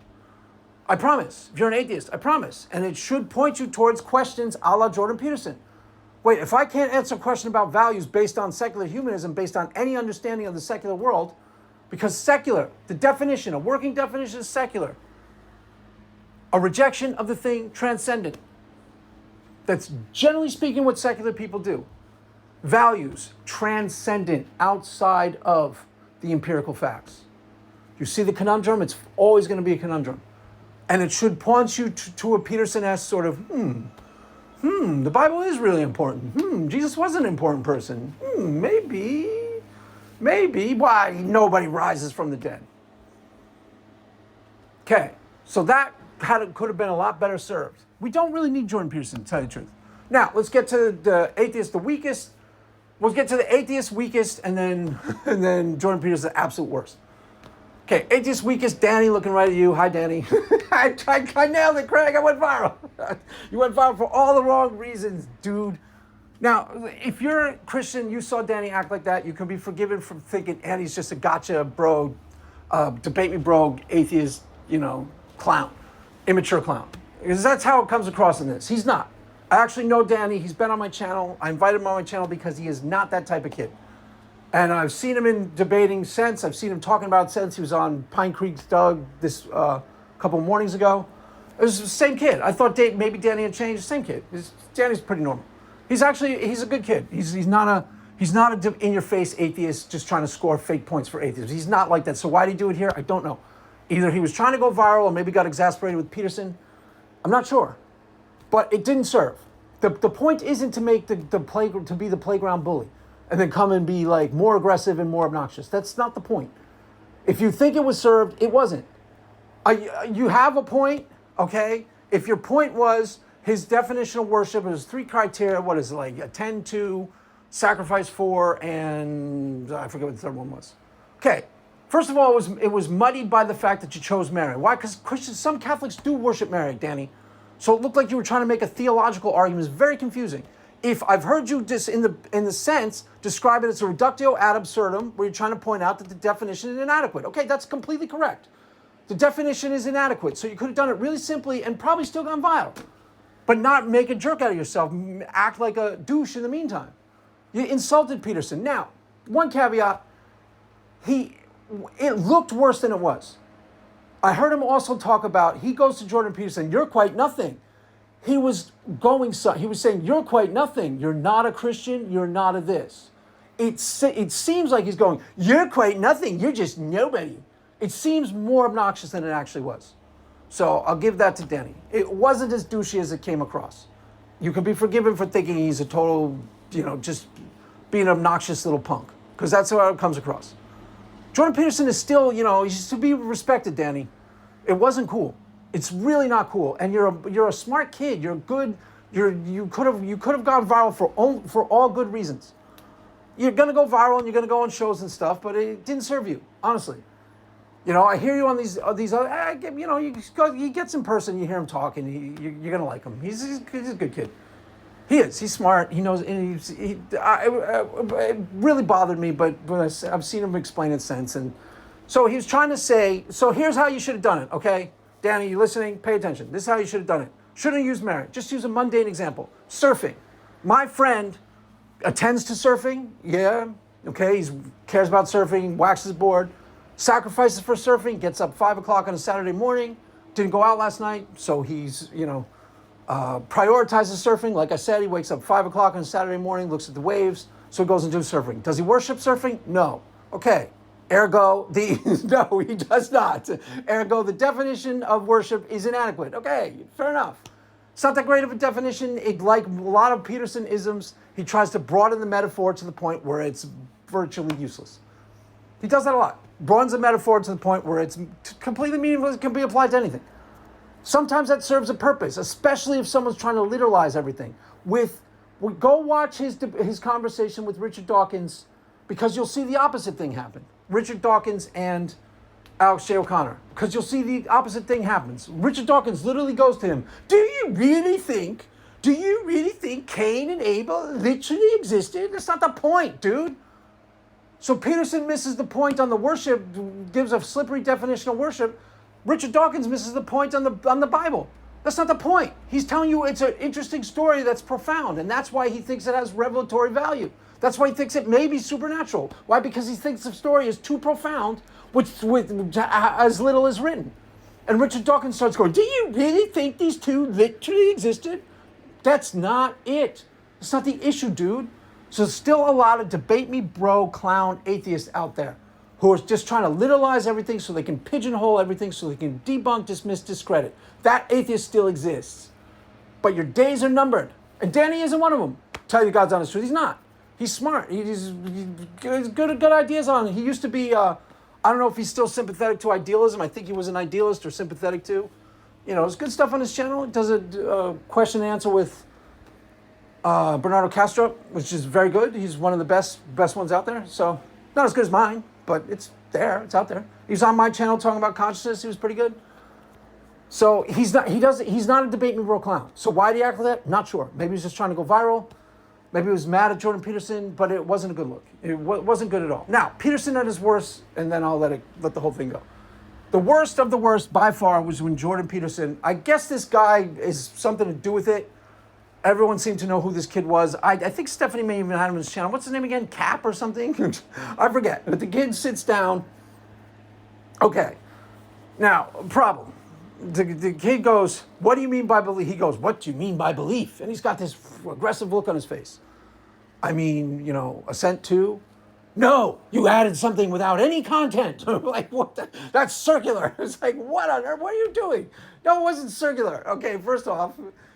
I promise. If you're an atheist, I promise. And it should point you towards questions a la Jordan Peterson. Wait, if I can't answer a question about values based on secular humanism, based on any understanding of the secular world, because secular, the definition, a working definition is secular, a rejection of the thing transcendent. That's generally speaking what secular people do. Values, transcendent, outside of the empirical facts. You see the conundrum? It's always going to be a conundrum. And it should point you to a Peterson-esque sort of, the Bible is really important. Jesus was an important person. Maybe. Why nobody rises from the dead. Okay, so that could have been a lot better served. We don't really need Jordan Peterson, to tell you the truth. Now, let's get to the atheist, the weakest. We'll get to the atheist weakest, and then Jordan Peterson, the absolute worst. Okay, atheist weakest, Danny looking right at you. Hi, Danny. I nailed it, Craig. I went viral. You went viral for all the wrong reasons, dude. Now, if you're a Christian, you saw Danny act like that, you can be forgiven for thinking Andy's just a gotcha bro, debate me bro, atheist, clown, immature clown. Because that's how it comes across in this. He's not. I actually know Danny. He's been on my channel. I invited him on my channel because he is not that type of kid. And I've seen him in debating since. I've seen him talking about it since. He was on Pine Creek's Doug this couple mornings ago. It was the same kid. I thought maybe Danny had changed. Same kid. Danny's pretty normal. He's a good kid. He's not a in-your-face atheist just trying to score fake points for atheists. He's not like that. So why did he do it here? I don't know. Either he was trying to go viral or maybe got exasperated with Peterson. I'm not sure. But it didn't serve. The point isn't to make to be the playground bully and then come and be like more aggressive and more obnoxious. That's not the point. If you think it was served, it wasn't. You have a point, okay? If your point was his definition of worship, it was 3 criteria. What is it, like attend to, sacrifice for, and I forget what the third one was. Okay, first of all, it was muddied by the fact that you chose Mary. Why? Because Christians, some Catholics do worship Mary, Danny. So it looked like you were trying to make a theological argument. It's very confusing. If I've heard you in the sense describe it as a reductio ad absurdum, where you're trying to point out that the definition is inadequate. Okay, that's completely correct. The definition is inadequate, so you could have done it really simply and probably still gone viral, but not make a jerk out of yourself, act like a douche in the meantime. You insulted Peterson. Now, one caveat, it looked worse than it was. I heard him also talk about, he goes to Jordan Peterson, you're quite nothing. He was saying, you're quite nothing. You're not a Christian. You're not a this. It seems like he's going, you're quite nothing. You're just nobody. It seems more obnoxious than it actually was. So I'll give that to Danny. It wasn't as douchey as it came across. You can be forgiven for thinking he's a total, just being an obnoxious little punk, because that's how it comes across. Jordan Peterson is still, he's to be respected, Danny. It wasn't cool. It's really not cool. And you're a smart kid. You're good. You could have gone viral for all good reasons. You're gonna go viral and you're gonna go on shows and stuff, but it didn't serve you, honestly. I hear you on these other. You get some person, you hear him talk, and you're gonna like him. He's a good kid. He is. He's smart. He knows. And it really bothered me, but I've seen him explain it since. And so he was trying to say. So here's how you should have done it. Okay, Danny, you listening? Pay attention. This is how you should have done it. Shouldn't have used merit. Just use a mundane example. Surfing. My friend attends to surfing. Yeah. Okay. He cares about surfing. Waxes his board. Sacrifices for surfing. Gets up 5 o'clock on a Saturday morning. Didn't go out last night, so he's prioritizes surfing. Like I said, he wakes up 5 o'clock on a Saturday morning, looks at the waves, so he goes and does surfing. Does he worship surfing? No. Okay. Ergo, no, he does not. Ergo, the definition of worship is inadequate. Okay, fair enough. It's not that great of a definition. Like a lot of Peterson isms, he tries to broaden the metaphor to the point where it's virtually useless. He does that a lot. Broadens the metaphor to the point where it's completely meaningless. It can be applied to anything. Sometimes that serves a purpose, especially if someone's trying to literalize everything. Go watch his conversation with Richard Dawkins, because you'll see the opposite thing happen. Richard Dawkins and Alex J. O'Connor, because you'll see the opposite thing happens. Richard Dawkins literally goes to him, do you really think Cain and Abel literally existed? That's not the point, dude. So Peterson misses the point on the worship, gives a slippery definition of worship. Richard Dawkins misses the point on the Bible. That's not the point. He's telling you it's an interesting story that's profound, and that's why he thinks it has revelatory value. That's why he thinks it may be supernatural. Why? Because he thinks the story is too profound, with as little is written. And Richard Dawkins starts going, do you really think these two literally existed? That's not it. That's not the issue, dude. So there's still a lot of debate me bro clown atheists out there who are just trying to literalize everything so they can pigeonhole everything, so they can debunk, dismiss, discredit. That atheist still exists. But your days are numbered. And Danny isn't one of them. Tell you God's honest truth, he's not. He's smart. He's good ideas on it. He used to be, I don't know if he's still sympathetic to idealism. I think he was an idealist or sympathetic to. There's good stuff on his channel. He does a question and answer with Bernardo Castro, which is very good. He's one of the best ones out there. So not as good as mine, but it's there. It's out there. He's on my channel talking about consciousness. He was pretty good. So he's not a debate me bro clown. So why did he act like that? Not sure. Maybe he's just trying to go viral. Maybe he was mad at Jordan Peterson, but it wasn't a good look. It wasn't good at all. Now, Peterson at his worst, and then I'll let the whole thing go. The worst of the worst by far was when Jordan Peterson, I guess this guy is something to do with it. Everyone seemed to know who this kid was. I think Stephanie may even have him on his channel. What's his name again? Cap or something? I forget. But the kid sits down. Okay. Now, problem. The kid goes, what do you mean by belief? He goes, what do you mean by belief? And he's got this aggressive look on his face. I mean, assent to? No, you added something without any content. Like, what? That's circular. It's like, what on earth? What are you doing? No, it wasn't circular. Okay, first off,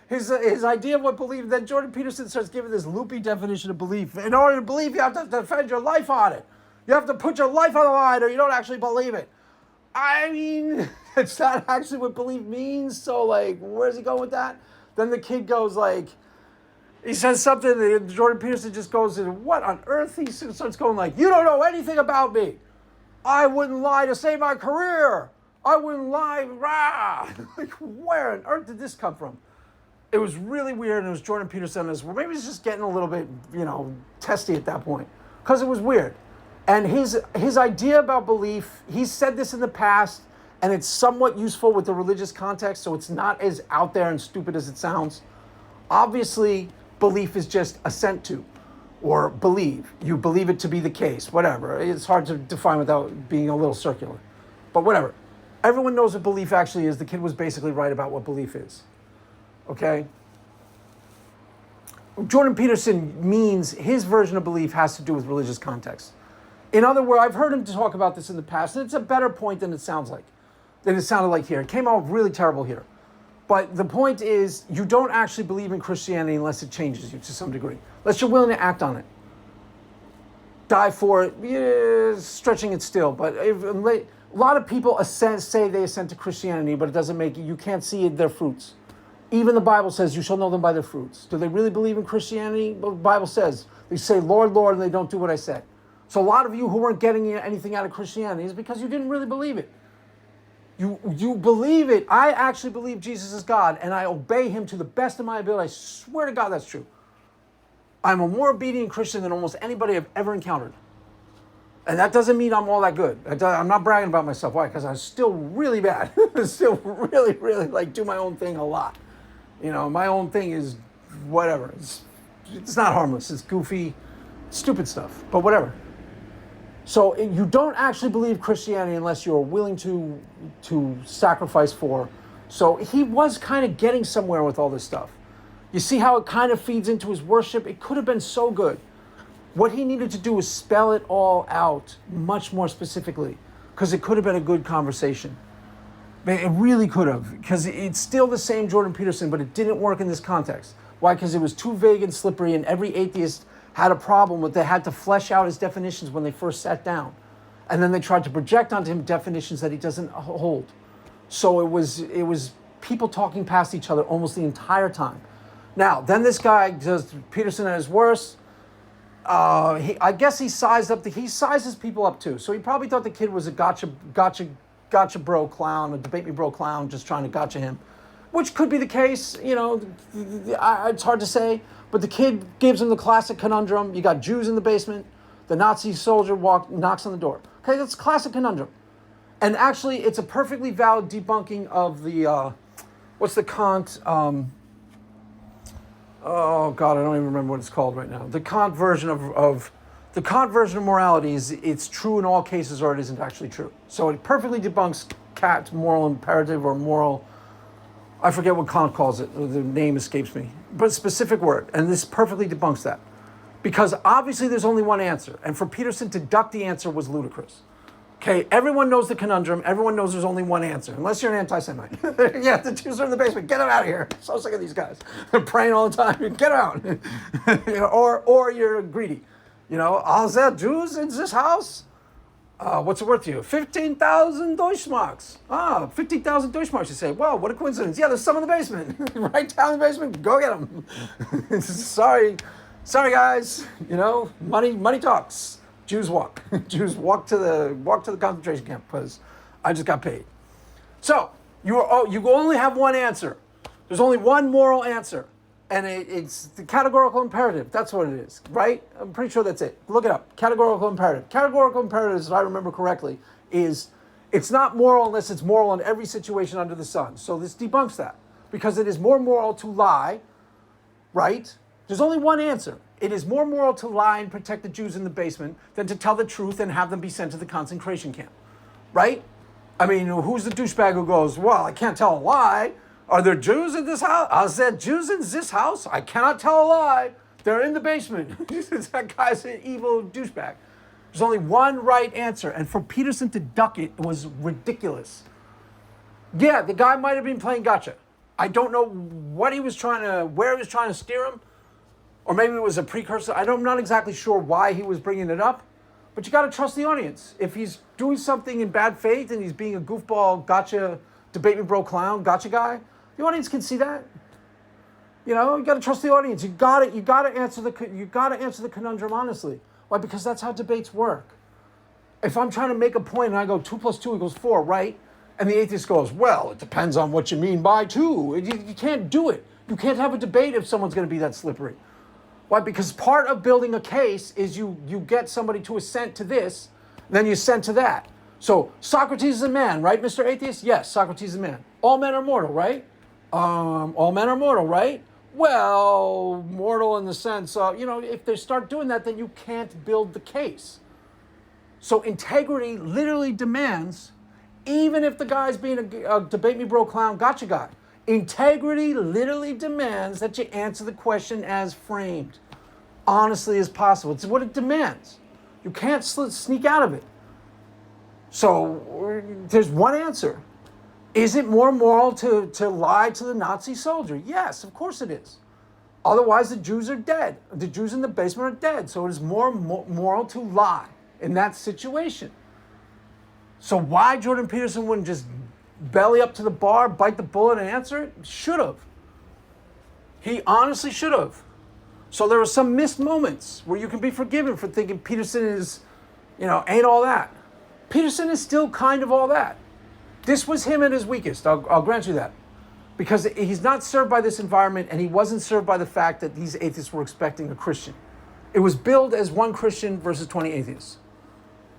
his idea of what belief, then Jordan Peterson starts giving this loopy definition of belief. In order to believe, you have to defend your life on it. You have to put your life on the line or you don't actually believe it. I mean, it's not actually what belief means. So, like, where's he going with that? Then the kid goes, like, he says something, and Jordan Peterson just goes, what on earth? He starts going like, you don't know anything about me. I wouldn't lie to save my career. I wouldn't lie, rah. Like, where on earth did this come from? It was really weird, and it was Jordan Peterson as well. Maybe he's just getting a little bit, testy at that point, because it was weird. And his idea about belief, he's said this in the past, and it's somewhat useful with the religious context, so it's not as out there and stupid as it sounds. Obviously, belief is just assent to, or believe. You believe it to be the case, whatever. It's hard to define without being a little circular. But whatever. Everyone knows what belief actually is. The kid was basically right about what belief is. Okay? Jordan Peterson means his version of belief has to do with religious context. In other words, I've heard him talk about this in the past, and it's a better point than it sounds like, than it sounded like here. It came out really terrible here. But the point is, you don't actually believe in Christianity unless it changes you to some degree. Unless you're willing to act on it. Die for it, yeah, stretching it still. But a lot of people say they assent to Christianity, but it doesn't make you can't see their fruits. Even the Bible says you shall know them by their fruits. Do they really believe in Christianity? Well, the Bible says, they say, Lord, Lord, and they don't do what I said. So a lot of you who weren't getting anything out of Christianity is because you didn't really believe it. You believe it. I actually believe Jesus is God, and I obey him to the best of my ability. I swear to God that's true. I'm a more obedient Christian than almost anybody I've ever encountered. And that doesn't mean I'm all that good. I'm not bragging about myself. Why? Because I'm still really bad. Still really, really do my own thing a lot. My own thing is whatever. It's not harmless. It's goofy, stupid stuff, but whatever. So you don't actually believe Christianity unless you're willing to sacrifice for. So he was kind of getting somewhere with all this stuff. You see how it kind of feeds into his worship? It could have been so good. What he needed to do was spell it all out much more specifically, because it could have been a good conversation. It really could have, because it's still the same Jordan Peterson, but it didn't work in this context. Why? Because it was too vague and slippery, and every atheist had a problem with. They had to flesh out his definitions when they first sat down. And then they tried to project onto him definitions that he doesn't hold. So it was people talking past each other almost the entire time. Now, then this guy does Peterson at his worst. I guess he sizes people up too. So he probably thought the kid was a gotcha bro clown, a debate me bro clown, just trying to gotcha him. Which could be the case, it's hard to say. But the kid gives him the classic conundrum. You got Jews in the basement. The Nazi soldier knocks on the door. Okay, that's a classic conundrum. And actually, it's a perfectly valid debunking of the, what's the Kant, oh God, I don't even remember what it's called right now. The Kant version of morality is it's true in all cases or it isn't actually true. So it perfectly debunks Kant's moral imperative or moral, I forget what Kant calls it. The name escapes me. But a specific word. And this perfectly debunks that. Because obviously there's only one answer. And for Peterson to duck the answer was ludicrous. Okay, everyone knows the conundrum. Everyone knows there's only one answer. Unless you're an anti-Semite. Yeah, the Jews are in the basement. Get them out of here. I'm so sick of these guys. They're praying all the time. Get them out. Or you're greedy. Are there Jews in this house? What's it worth to you? 15,000 Deutschmarks. 15,000 Deutschmarks, you say. Wow, what a coincidence. Yeah, there's some in the basement. Right down in the basement. Go get them. Sorry, guys. Money talks. Jews walk. Jews walk to the concentration camp because I just got paid. So you only have one answer. There's only one moral answer. And it's the categorical imperative. That's what it is, right? I'm pretty sure that's it. Look it up. Categorical imperative. Categorical imperative, if I remember correctly, is it's not moral unless it's moral in every situation under the sun. So this debunks that. Because it is more moral to lie, right? There's only one answer. It is more moral to lie and protect the Jews in the basement than to tell the truth and have them be sent to the concentration camp, right? I mean, who's the douchebag who goes, well, I can't tell a lie. Are there Jews in this house? Are there Jews in this house? I cannot tell a lie. They're in the basement. That guy's an evil douchebag. There's only one right answer. And for Peterson to duck it was ridiculous. Yeah, the guy might have been playing gotcha. I don't know where he was trying to steer him. Or maybe it was a precursor. I'm not exactly sure why he was bringing it up. But you got to trust the audience. If he's doing something in bad faith and he's being a goofball, gotcha, debate me bro clown, gotcha guy, the audience can see that. You got to trust the audience. You got to answer the conundrum honestly. Why? Because that's how debates work. If I'm trying to make a point and I go 2 + 2 = 4, right? And the atheist goes, well, it depends on what you mean by 2. You can't do it. You can't have a debate if someone's going to be that slippery. Why? Because part of building a case is you get somebody to assent to this, then you assent to that. So Socrates is a man, right, Mr. Atheist? Yes, Socrates is a man. All men are mortal, right? All men are mortal, right? Well, mortal in the sense of, if they start doing that, then you can't build the case. So integrity literally demands, even if the guy's being a debate me bro clown gotcha guy, integrity literally demands that you answer the question as framed, honestly as possible. It's what it demands. You can't sneak out of it. So there's one answer. Is it more moral to lie to the Nazi soldier? Yes, of course it is. Otherwise, the Jews are dead. The Jews in the basement are dead. So it is more moral to lie in that situation. So why Jordan Peterson wouldn't just belly up to the bar, bite the bullet, and answer it? Should have. He honestly should have. So there are some missed moments where you can be forgiven for thinking Peterson is, ain't all that. Peterson is still kind of all that. This was him at his weakest. I'll grant you that. Because he's not served by this environment, and he wasn't served by the fact that these atheists were expecting a Christian. It was billed as one Christian versus 20 atheists.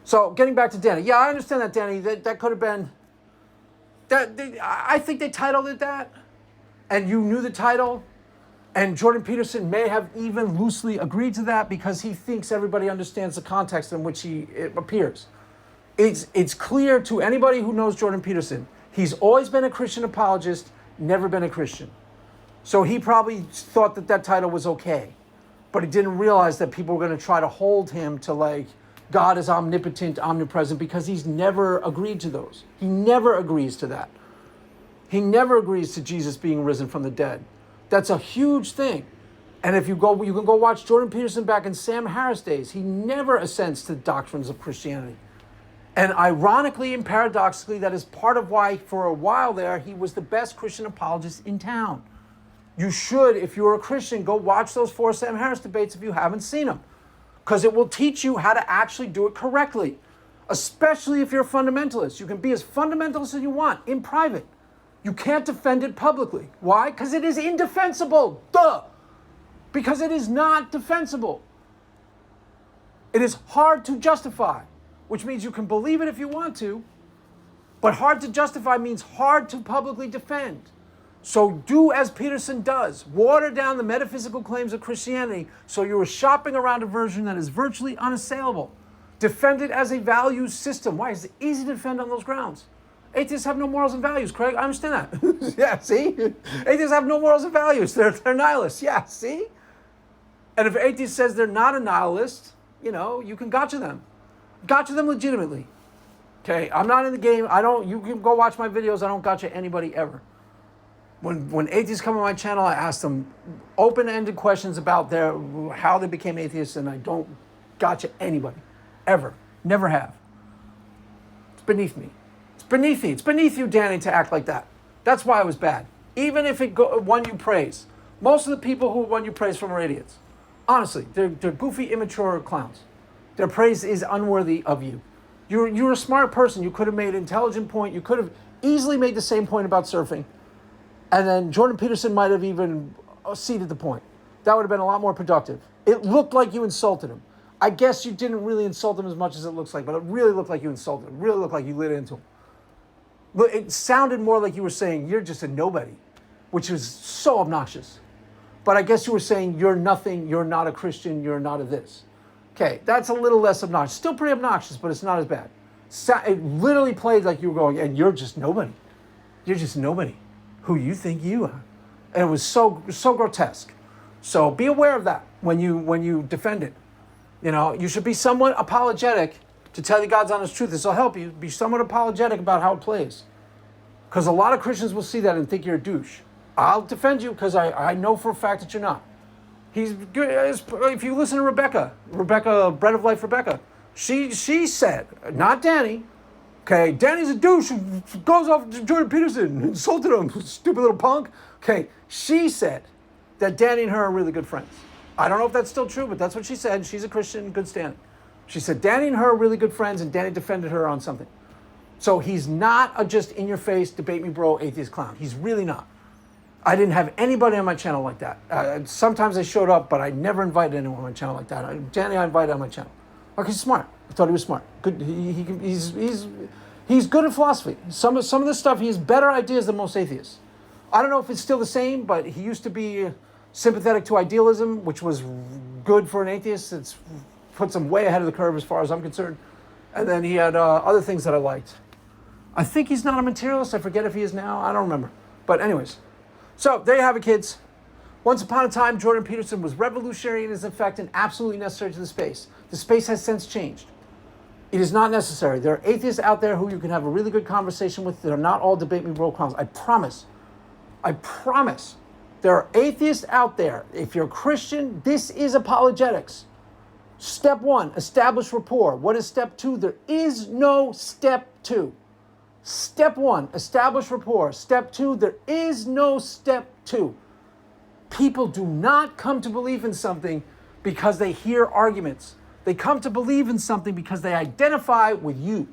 So getting back to Danny. Yeah, I understand that, Danny. That could have been... I think they titled it that, and you knew the title, and Jordan Peterson may have even loosely agreed to that because he thinks everybody understands the context in which it appears. It's clear to anybody who knows Jordan Peterson, he's always been a Christian apologist, never been a Christian. So he probably thought that title was okay, but he didn't realize that people were going to try to hold him to God is omnipotent, omnipresent, because he's never agreed to those. He never agrees to that. He never agrees to Jesus being risen from the dead. That's a huge thing. And if you can go watch Jordan Peterson back in Sam Harris days. He never assents to doctrines of Christianity. And ironically and paradoxically, that is part of why, for a while there, he was the best Christian apologist in town. You should, if you're a Christian, go watch those 4 Sam Harris debates if you haven't seen them. Because it will teach you how to actually do it correctly. Especially if you're a fundamentalist. You can be as fundamentalist as you want in private. You can't defend it publicly. Why? Because it is indefensible. Duh! Because it is not defensible. It is hard to justify. Which means you can believe it if you want to, but hard to justify means hard to publicly defend. So do as Peterson does. Water down the metaphysical claims of Christianity so you are shopping around a version that is virtually unassailable. Defend it as a values system. Why? It's easy to defend on those grounds. Atheists have no morals and values, Craig. I understand that. Yeah, see? Atheists have no morals and values. They're nihilists. Yeah, see? And if an atheist says they're not a nihilist, you can gotcha them. Gotcha them legitimately. Okay, I'm not in the game. You can go watch my videos. I don't gotcha anybody ever. When atheists come on my channel, I ask them open-ended questions about how they became atheists, and I don't gotcha anybody. Ever. Never have. It's beneath me. It's beneath me. It's beneath you, Danny, to act like that. That's why it was bad. Even if it won you praise. Most of the people who won you praise from are idiots. Honestly, they're goofy, immature clowns. Their praise is unworthy of you. You're a smart person. You could have made an intelligent point. You could have easily made the same point about surfing. And then Jordan Peterson might have even ceded the point. That would have been a lot more productive. It looked like you insulted him. I guess you didn't really insult him as much as it looks like, but it really looked like you insulted him. It really looked like you lit into him. It sounded more like you were saying, you're just a nobody, which was so obnoxious. But I guess you were saying, you're nothing, you're not a Christian, you're not a this. Okay, that's a little less obnoxious. Still pretty obnoxious, but it's not as bad. It literally played like you were going, and you're just nobody. You're just nobody. Who you think you are. And it was so grotesque. So be aware of that when you defend it. You should be somewhat apologetic to tell you God's honest truth. This will help you. Be somewhat apologetic about how it plays. Because a lot of Christians will see that and think you're a douche. I'll defend you because I know for a fact that you're not. He's good. If you listen to Rebecca, Bread of Life Rebecca, she said, not Danny, okay, Danny's a douche who goes off to Jordan Peterson and insulted him, stupid little punk. Okay, she said that Danny and her are really good friends. I don't know if that's still true, but that's what she said. She's a Christian, good standing. She said Danny and her are really good friends, and Danny defended her on something. So he's not a just in-your-face, debate me bro, atheist clown. He's really not. I didn't have anybody on my channel like that. Sometimes I showed up, but I never invited anyone on my channel like that. Danny, I invited on my channel. Okay, he's smart. I thought he was smart. Good. He's good at philosophy. Some of the stuff, he has better ideas than most atheists. I don't know if it's still the same, but he used to be sympathetic to idealism, which was good for an atheist. It's puts him way ahead of the curve as far as I'm concerned. And then he had other things that I liked. I think he's not a materialist. I forget if he is now. I don't remember. But anyways. So there you have it, kids. Once upon a time, Jordan Peterson was revolutionary in his effect and absolutely necessary to the space. The space has since changed. It is not necessary. There are atheists out there who you can have a really good conversation with that are not all debate me world clowns. I promise. I promise. There are atheists out there. If you're a Christian, this is apologetics. Step 1, establish rapport. What is step 2? There is no step 2. Step 1, establish rapport. Step 2, there is no step 2. People do not come to believe in something because they hear arguments. They come to believe in something because they identify with you.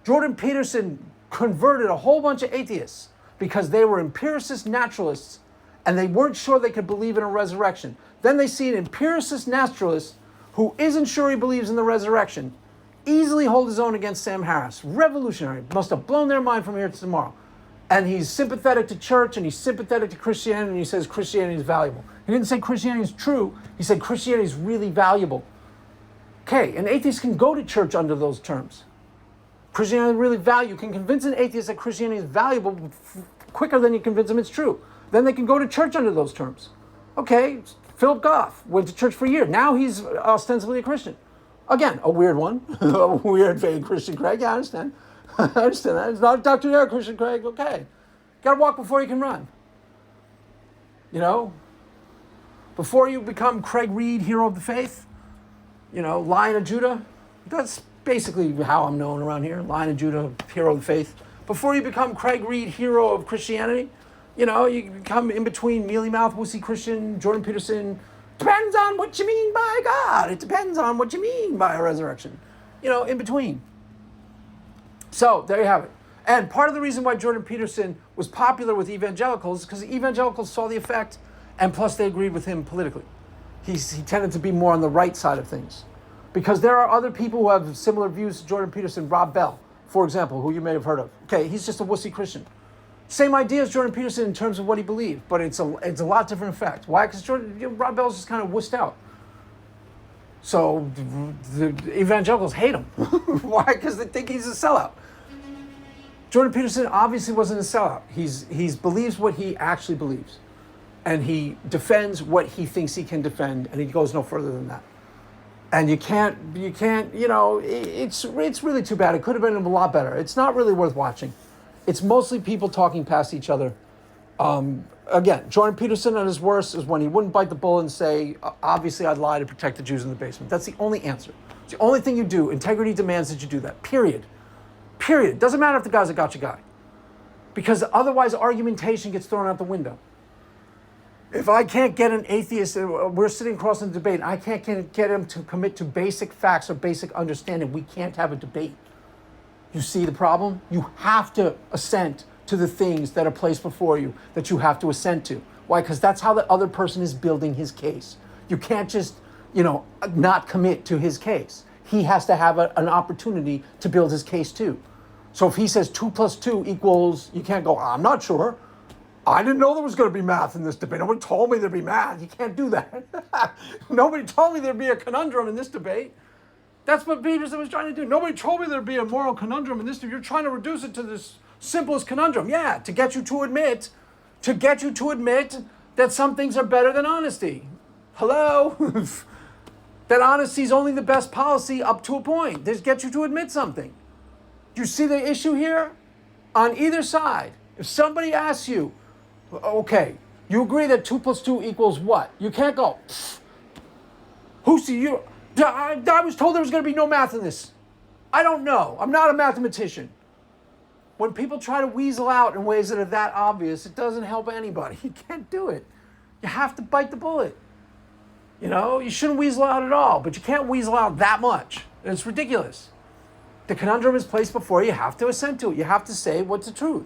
Jordan Peterson converted a whole bunch of atheists because they were empiricist naturalists and they weren't sure they could believe in a resurrection. Then they see an empiricist naturalist who isn't sure he believes in the resurrection easily hold his own against Sam Harris. Revolutionary. Must have blown their mind from here to tomorrow. And he's sympathetic to church and he's sympathetic to Christianity and he says Christianity is valuable. He didn't say Christianity is true. He said Christianity is really valuable. Okay, an atheist can go to church under those terms. Christianity really valuable. You can convince an atheist that Christianity is valuable quicker than you convince them it's true. Then they can go to church under those terms. Okay, Philip Goff went to church for a year. Now he's ostensibly a Christian. Again, a weird one. A weird, vague Christian Craig. Yeah, I understand. I understand that. It's not a doctrinaire Christian Craig. Okay. Got to walk before you can run. You know? Before you become Craig Reed, hero of the faith, you know, Lion of Judah. That's basically how I'm known around here. Lion of Judah, hero of the faith. Before you become Craig Reed, hero of Christianity, you know, you become in between mealy mouth, wussy Christian, Jordan Peterson. Depends on what you mean by God. It depends on what you mean by a resurrection. You know, in between. So, there you have it. And part of the reason why Jordan Peterson was popular with evangelicals is because evangelicals saw the effect, and plus they agreed with him politically. He tended to be more on the right side of things. Because there are other people who have similar views to Jordan Peterson. Rob Bell, for example, who you may have heard of. Okay, he's just a wussy Christian. Same idea as Jordan Peterson in terms of what he believed, but it's a lot different effect. Why? Because Rob Bell's just kind of wussed out. So the evangelicals hate him. Why? Because they think he's a sellout. Jordan Peterson obviously wasn't a sellout. He believes what he actually believes. And he defends what he thinks he can defend, and he goes no further than that. And you can't, you know, it's really too bad. It could have been a lot better. It's not really worth watching. It's mostly people talking past each other. Again, Jordan Peterson at his worst is when he wouldn't bite the bullet and say, obviously I'd lie to protect the Jews in the basement. That's the only answer. It's the only thing you do. Integrity demands that you do that. Period. Period. Doesn't matter if the guy's a gotcha guy. Because otherwise argumentation gets thrown out the window. If I can't get an atheist, we're sitting across in a debate, I can't get him to commit to basic facts or basic understanding, we can't have a debate. You see the problem? You have to assent to the things that are placed before you that you have to assent to. Why? Because that's how the other person is building his case. You can't just, you know, not commit to his case. He has to have an opportunity to build his case too. So if he says 2 + 2 equals, you can't go, I'm not sure. I didn't know there was going to be math in this debate. Nobody told me there'd be math. You can't do that. Nobody told me there'd be a conundrum in this debate. That's what Peterson was trying to do. Nobody told me there'd be a moral conundrum in this. You're trying to reduce it to this simplest conundrum. Yeah, to get you to admit that some things are better than honesty. Hello? That honesty is only the best policy up to a point. This gets you to admit something. You see the issue here? On either side, if somebody asks you, okay, you agree that 2 + 2 equals what? You can't go, who's you? I was told there was going to be no math in this. I don't know. I'm not a mathematician. When people try to weasel out in ways that are that obvious, it doesn't help anybody. You can't do it. You have to bite the bullet. You know, you shouldn't weasel out at all, but you can't weasel out that much. It's ridiculous. The conundrum is placed before you. You have to assent to it. You have to say what's the truth.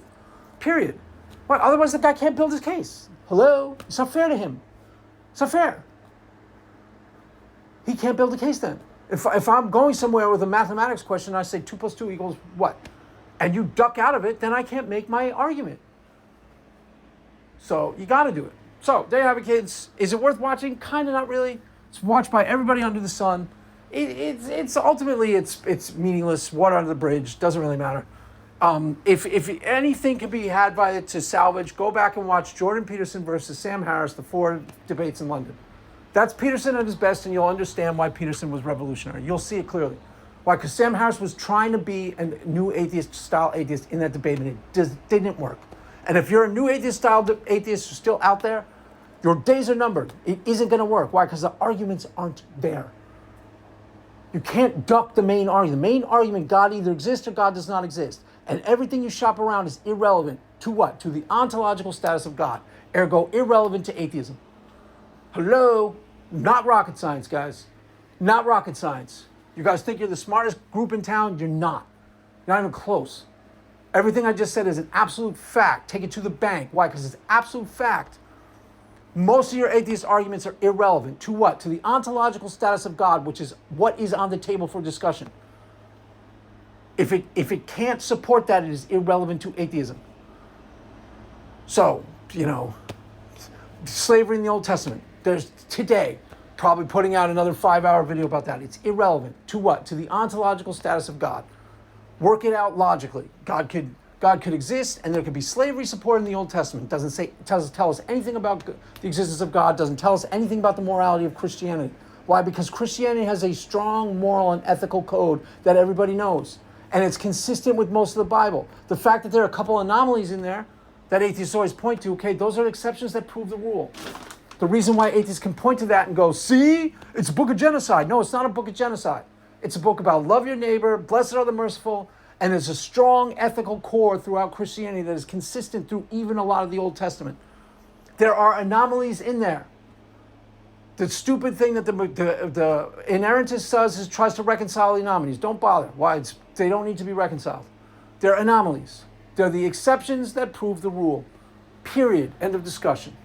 Period. Well, otherwise the guy can't build his case. Hello? It's not fair to him. It's not fair. He can't build a case then. If I'm going somewhere with a mathematics question and I say 2 + 2 = what? And you duck out of it, then I can't make my argument. So you got to do it. So there you have it, kids. Is it worth watching? Kind of, not really. It's watched by everybody under the sun. It's ultimately it's meaningless. Water under the bridge. Doesn't really matter. If anything can be had by it to salvage, go back and watch Jordan Peterson versus Sam Harris, the 4 debates in London. That's Peterson at his best, and you'll understand why Peterson was revolutionary. You'll see it clearly. Why? Because Sam Harris was trying to be a new atheist-style atheist in that debate, and it just didn't work. And if you're a new atheist-style atheist who's still out there, your days are numbered. It isn't going to work. Why? Because the arguments aren't there. You can't duck the main argument. The main argument, God either exists or God does not exist. And everything you shop around is irrelevant to what? To the ontological status of God. Ergo, irrelevant to atheism. Hello? Not rocket science, guys. Not rocket science. You guys think you're the smartest group in town? You're not. You're not even close. Everything I just said is an absolute fact. Take it to the bank. Why? Because it's absolute fact. Most of your atheist arguments are irrelevant. To what? To the ontological status of God, which is what is on the table for discussion. If it can't support that, it is irrelevant to atheism. So, slavery in the Old Testament. There's today probably putting out another 5-hour video about that. It's irrelevant. To what? To the ontological status of God. Work it out logically. God could exist, and there could be slavery support in the Old Testament. It doesn't tell us anything about the existence of God. Doesn't tell us anything about the morality of Christianity. Why? Because Christianity has a strong moral and ethical code that everybody knows, and it's consistent with most of the Bible. The fact that there are a couple anomalies in there that atheists always point to, okay, those are exceptions that prove the rule. The reason why atheists can point to that and go, see, it's a book of genocide. No, it's not a book of genocide. It's a book about love your neighbor, blessed are the merciful, and there's a strong ethical core throughout Christianity that is consistent through even a lot of the Old Testament. There are anomalies in there. The stupid thing that the inerrantist does is tries to reconcile the anomalies. Don't bother. Why? They don't need to be reconciled. They're anomalies. They're the exceptions that prove the rule. Period. End of discussion.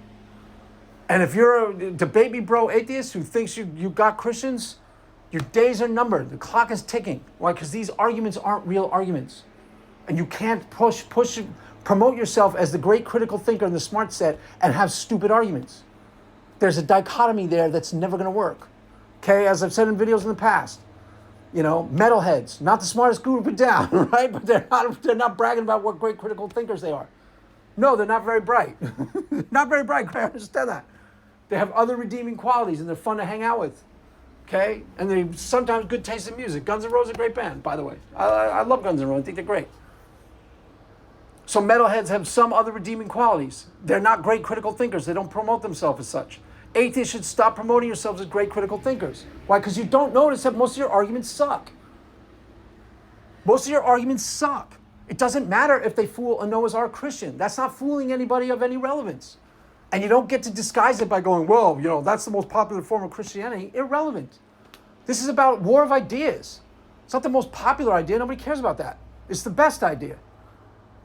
And if you're a debate me bro atheist who thinks you got Christians, your days are numbered. The clock is ticking. Why? Because these arguments aren't real arguments. And you can't promote yourself as the great critical thinker in the smart set and have stupid arguments. There's a dichotomy there that's never going to work. Okay, as I've said in videos in the past, metalheads, not the smartest group in town, right? But they're not bragging about what great critical thinkers they are. No, they're not very bright. Not very bright, I understand that. They have other redeeming qualities and they're fun to hang out with. Okay? And they sometimes good taste in music. Guns N' Roses are a great band, by the way. I love Guns N' Roses. I think they're great. So metalheads have some other redeeming qualities. They're not great critical thinkers. They don't promote themselves as such. Atheists should stop promoting yourselves as great critical thinkers. Why? Because you don't notice that most of your arguments suck. Most of your arguments suck. It doesn't matter if they fool a Noah's Ark Christian. That's not fooling anybody of any relevance. And you don't get to disguise it by going, well, that's the most popular form of Christianity. Irrelevant. This is about war of ideas. It's not the most popular idea. Nobody cares about that. It's the best idea.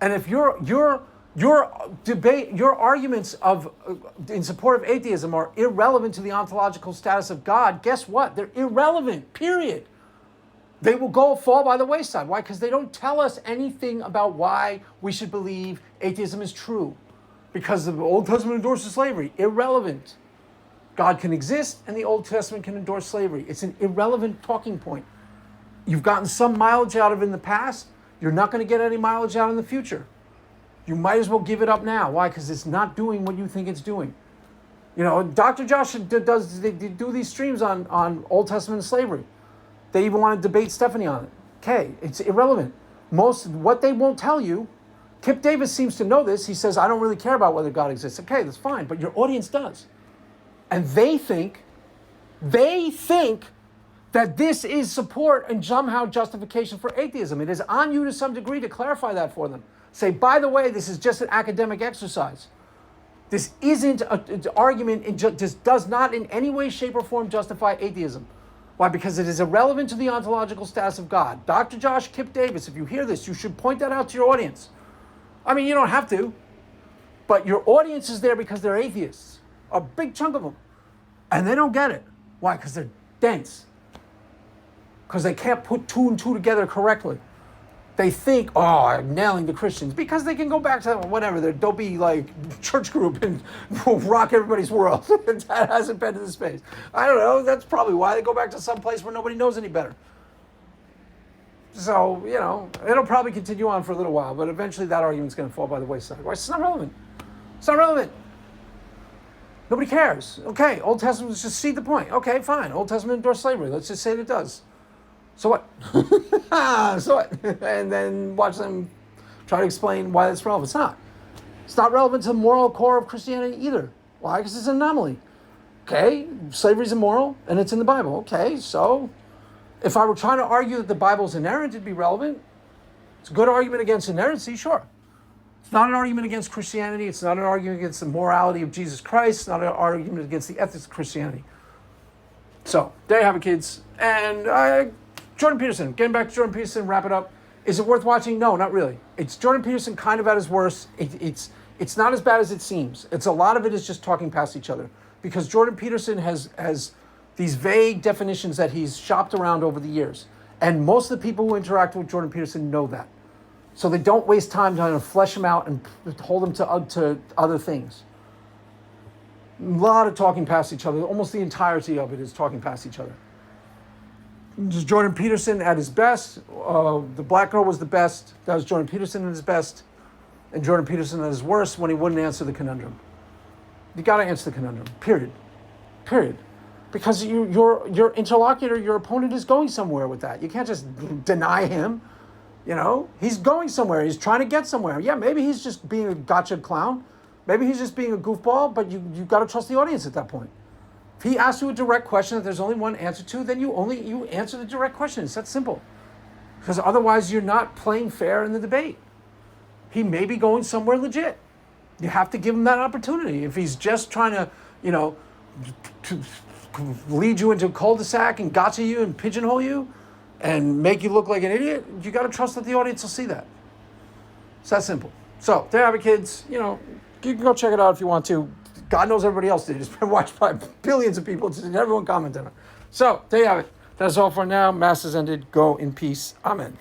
And if your debate, your arguments in support of atheism are irrelevant to the ontological status of God, guess what? They're irrelevant, period. They will fall by the wayside. Why? Because they don't tell us anything about why we should believe atheism is true. Because the Old Testament endorses slavery. Irrelevant. God can exist and the Old Testament can endorse slavery. It's an irrelevant talking point. You've gotten some mileage out of it in the past. You're not going to get any mileage out in the future. You might as well give it up now. Why? Because it's not doing what you think it's doing. Dr. Josh they do these streams on Old Testament slavery. They even want to debate Stephanie on it. Okay, it's irrelevant. What they won't tell you, Kip Davis seems to know this. He says, I don't really care about whether God exists. Okay, that's fine, but your audience does. And they think that this is support and somehow justification for atheism. It is on you to some degree to clarify that for them. Say, by the way, this is just an academic exercise. This isn't an argument, this does not in any way, shape, or form justify atheism. Why? Because it is irrelevant to the ontological status of God. Dr. Josh Kip Davis, if you hear this, you should point that out to your audience. I mean, you don't have to. But your audience is there because they're atheists, a big chunk of them. And they don't get it. Why? Because they're dense. Because they can't put two and two together correctly. They think, oh, I'm nailing the Christians. Because they can go back to whatever, their dopey church group and rock everybody's world. That hasn't been to the space. I don't know. That's probably why they go back to some place where nobody knows any better. So, it'll probably continue on for a little while, but eventually that argument's going to fall by the wayside. Why? It's not relevant. It's not relevant. Nobody cares. Okay, Old Testament, let's just see the point. Okay, fine. Old Testament endorsed slavery. Let's just say that it does. So what? So what? And then watch them try to explain why that's relevant. It's not. It's not relevant to the moral core of Christianity either. Why? Because it's an anomaly. Okay, slavery's immoral, and it's in the Bible. Okay, so if I were trying to argue that the Bible's inerrant, it'd be relevant. It's a good argument against inerrancy, sure. It's not an argument against Christianity. It's not an argument against the morality of Jesus Christ. It's not an argument against the ethics of Christianity. So, there you have it, kids. And Jordan Peterson, getting back to Jordan Peterson, wrap it up. Is it worth watching? No, not really. It's Jordan Peterson kind of at his worst. It's not as bad as it seems. A lot of it is just talking past each other. Because Jordan Peterson has these vague definitions that he's shopped around over the years. And most of the people who interact with Jordan Peterson know that. So they don't waste time trying to flesh them out and hold them to other things. A lot of talking past each other. Almost the entirety of it is talking past each other. Just Jordan Peterson at his best. The black girl was the best. That was Jordan Peterson at his best. And Jordan Peterson at his worst when he wouldn't answer the conundrum. You got to answer the conundrum. Period. Because your interlocutor, your opponent is going somewhere with that. You can't just deny him. He's going somewhere. He's trying to get somewhere. Yeah, maybe he's just being a gotcha clown. Maybe he's just being a goofball, but you've got to trust the audience at that point. If he asks you a direct question that there's only one answer to, then you answer the direct question. It's that simple. Because otherwise you're not playing fair in the debate. He may be going somewhere legit. You have to give him that opportunity. If he's just trying to, to lead you into a cul-de-sac and gotcha you and pigeonhole you and make you look like an idiot, you got to trust that the audience will see that. It's that simple. So, there you have it, kids. You can go check it out if you want to. God knows everybody else did. It's been watched by billions of people. Everyone commented on it. So, there you have it. That's all for now. Mass has ended. Go in peace. Amen.